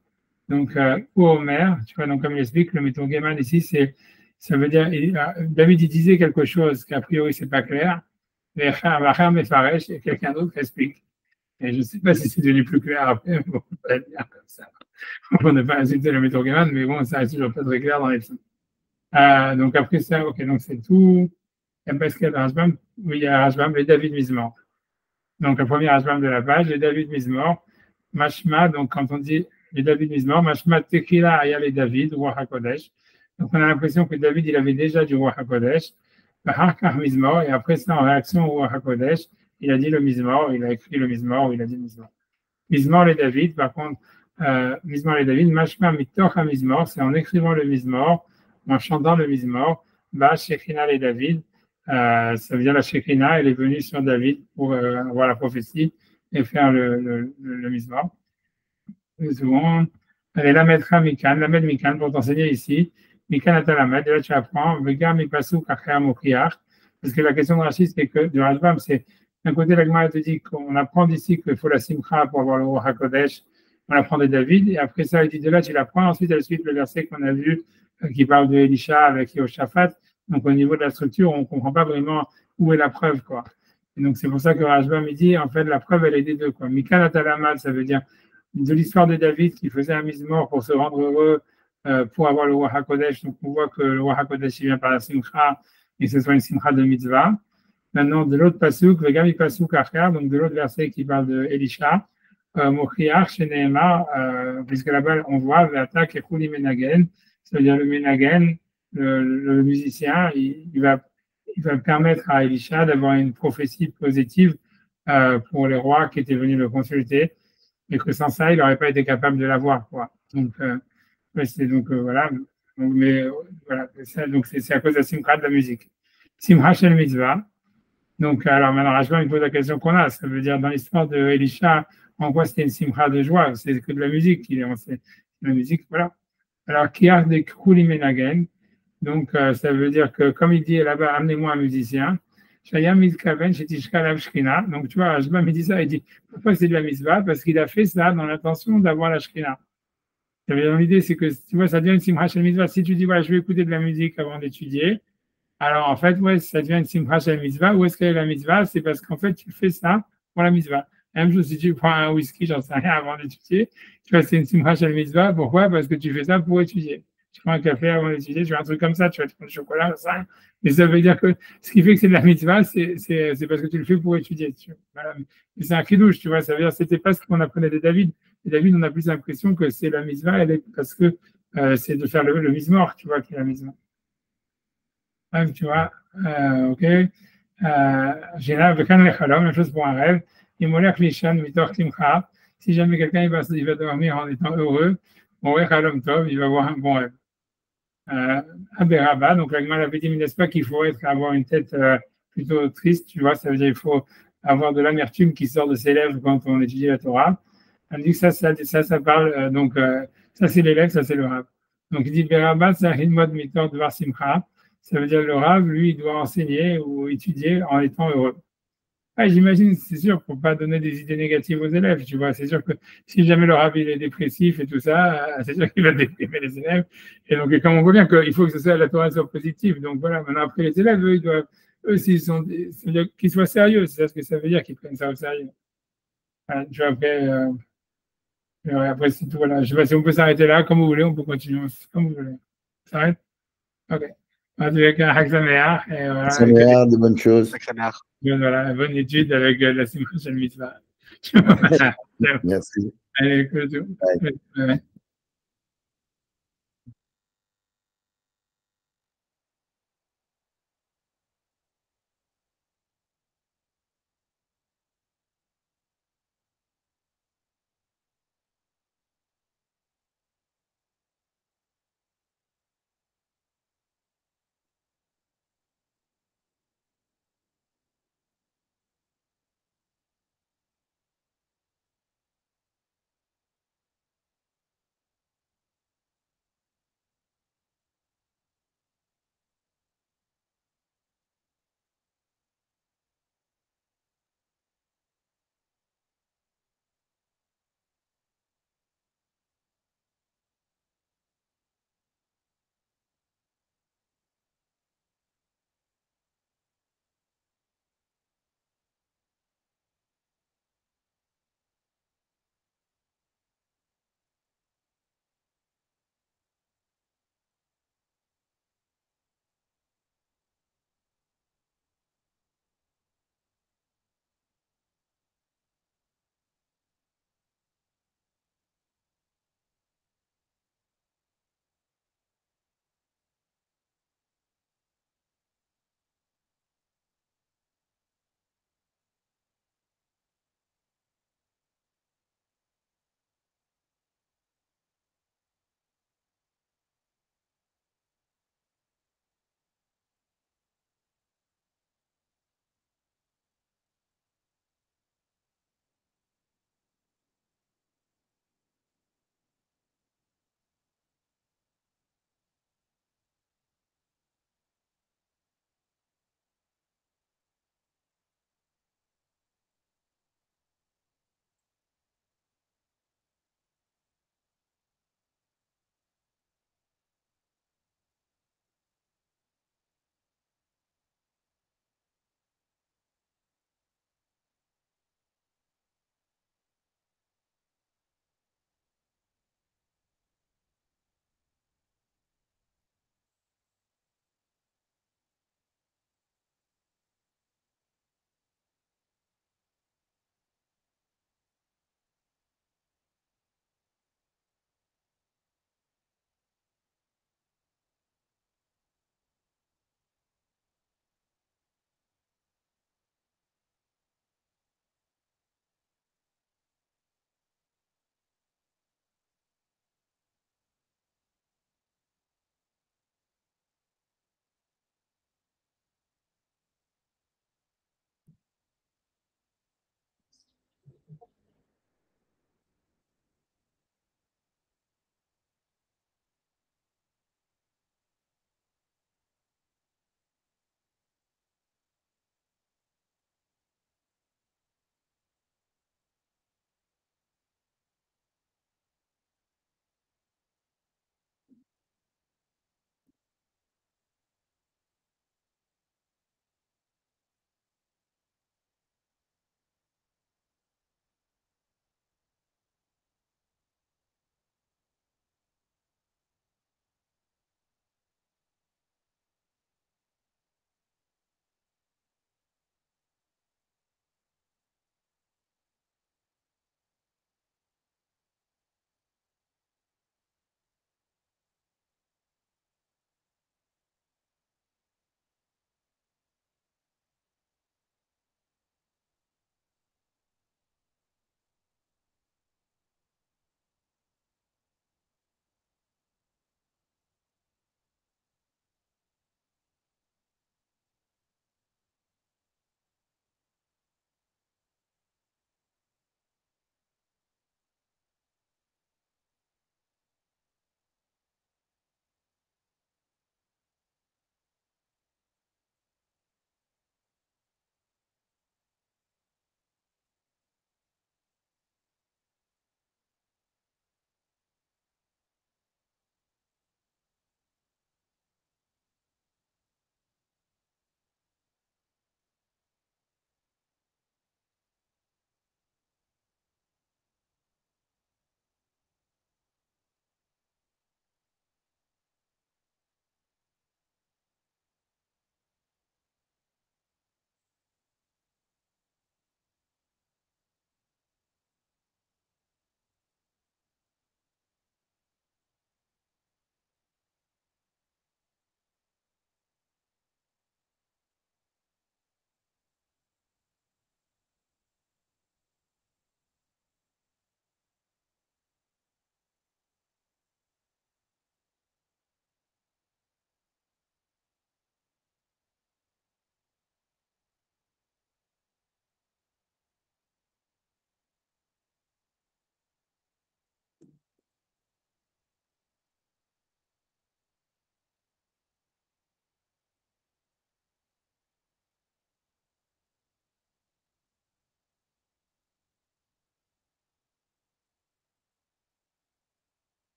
Donc, ou Omer, tu vois, donc comme il explique, le Meturgeman ici, ça veut dire, David, il disait quelque chose qu'a priori, c'est pas clair, mais Racham Mefaresh, et quelqu'un d'autre explique. Et je ne sais pas si c'est devenu plus clair après, on peut pas le dire comme ça. On ne pas insulter le Meturgeman, mais bon, ça reste toujours pas très clair dans les sons. Donc après ça, ok, donc c'est tout. Il y a Pascal Rajbam, oui, il y a Rajbam, les David Mizmor. Donc, le premier Rajbam de la page, les David Mizmor, Mashma, donc quand on dit les David Mizmor, Mashma Tekila Aya les David, Roi HaKodesh. Donc, on a l'impression que David, il avait déjà du Roi HaKodesh, Harkar Mizmor, et après ça, en réaction au Roi HaKodesh, il a dit le Mizmor, il a écrit le Mizmor, il a dit Mizmor. Mizmor les David, par contre, Mizmor les David, Mashma Mitoch Mizmor, c'est en écrivant le Mizmor, en chantant le Mizmor, Ba Shechina les David, ça veut dire la Shekhina, elle est venue sur David pour avoir la prophétie et faire le Mizmor. Souvent, elle est la maître Mikan, la maître Mikan pour t'enseigner ici. Mikan Atalamed, et là tu apprends, Vega Mipasu Kachea Mokiach, parce que la question de Rachid, c'est que, du Rajbam, c'est d'un côté, la Gemara te dit qu'on apprend d'ici qu'il faut la Simcha pour avoir le Ruach HaKodesh, on apprend de David, et après ça, il dit de là, tu l'apprends, ensuite, elle suit le verset qu'on a vu, qui parle de Elisha avec Yehoshaphat. Donc, au niveau de la structure, on ne comprend pas vraiment où est la preuve, quoi. Et donc, c'est pour ça que Rajbam me dit, en fait, la preuve, elle est des deux, quoi. Mikan Atalamad, ça veut dire de l'histoire de David qui faisait un mise-mort pour se rendre heureux, pour avoir le Ruach HaKodesh. Donc, on voit que le Ruach HaKodesh, il vient par la Simcha, et que ce soit une Simcha de mitzvah. Maintenant, de l'autre pasuk, Vegami pasuk achar, donc de l'autre verset qui parle de Elisha, Mochiach, chez Nehemar, puisque là-bas, on voit, Ve'ata kechuli menagen, ça veut dire le menagen, le musicien, il va permettre à Elisha d'avoir une prophétie positive pour les rois qui étaient venus le consulter, et que sans ça, il n'aurait pas été capable de l'avoir, quoi. Donc, c'est voilà. Donc, mais voilà, donc c'est à cause de la simcha de la musique. Simcha shel mitzvah. Donc, alors maintenant, Rajbam, il pose la question qu'on a. Ça veut dire, dans l'histoire de Elisha, en quoi c'était une simcha de joie? C'est que de la musique. C'est la musique, voilà. Alors, Kiach de Kruli Menagen. Donc, ça veut dire que, comme il dit là-bas, amenez-moi un musicien. Shayam Milkaven Shetishka Lav Shkina. Donc, tu vois, Rajbam, il dit ça. Il dit, pourquoi c'est de la mitzvah? Parce qu'il a fait ça dans l'intention d'avoir la Shkina. L'idée, c'est que, tu vois, ça devient une simcha shel mitzvah. Si tu dis, voilà, je vais écouter de la musique avant d'étudier, alors, en fait, ouais, ça devient une simcha shel mitzvah. Où est-ce qu'elle est la mitzvah? C'est parce qu'en fait, tu fais ça pour la mitzvah. Même chose, si tu prends un whisky, j'en sais rien, avant d'étudier, tu vois, c'est une simcha shel mitzvah. Pourquoi? Parce que tu fais ça pour étudier. Tu prends un café avant d'étudier, tu fais un truc comme ça, tu vas te prendre du chocolat, j'en sais rien. Mais ça veut dire que ce qui fait que c'est de la mitzvah, c'est parce que tu le fais pour étudier. Voilà. C'est un kidouche, tu vois. Ça veut dire que c'était pas ce qu'on apprenait de David. Et David, on a plus l'impression que c'est la mitzvah, parce que c'est de faire le mizmor, tu vois, qui est la mitzvah. Bref, tu vois, ok. J'ai là, avec un lechalom, même chose pour un rêve. Il m'a l'air clichan, mitor kimcha. Si jamais quelqu'un il va dormir en étant heureux, bon, lechalom tov, il va avoir un bon rêve. Aberaba, donc la Gemara avait dit, mais n'est-ce pas qu'il faut avoir une tête plutôt triste, tu vois, ça veut dire qu'il faut avoir de l'amertume qui sort de ses lèvres quand on étudie la Torah. Elle dit que ça parle, donc ça c'est les lèvres, ça c'est le Rav. Donc il dit, Beraba, c'est un mode mitor de Simcha. Ça veut dire le Rav, lui, il doit enseigner ou étudier en étant heureux. Ah, j'imagine, c'est sûr, pour pas donner des idées négatives aux élèves, tu vois. C'est sûr que si jamais le Rav il est dépressif et tout ça, c'est sûr qu'il va déprimer les élèves. Et donc, comme on voit bien qu'il faut que ce soit la Torah soit positive. Donc voilà, maintenant après les élèves, eux, ils doivent, s'ils sont, qu'ils soient sérieux, c'est ça ce que ça veut dire, qu'ils prennent ça au sérieux. Voilà, tu vois, après c'est tout, voilà. Je sais pas si on peut s'arrêter là, comme vous voulez, on peut continuer, comme vous voulez. Ça s'arrête? Ok. Avec un Haksameach, et voilà. Haksameach, de bonnes choses. Voilà, bonne étude avec la Simcha Shel Mitzvah. Merci. Allez, que tout.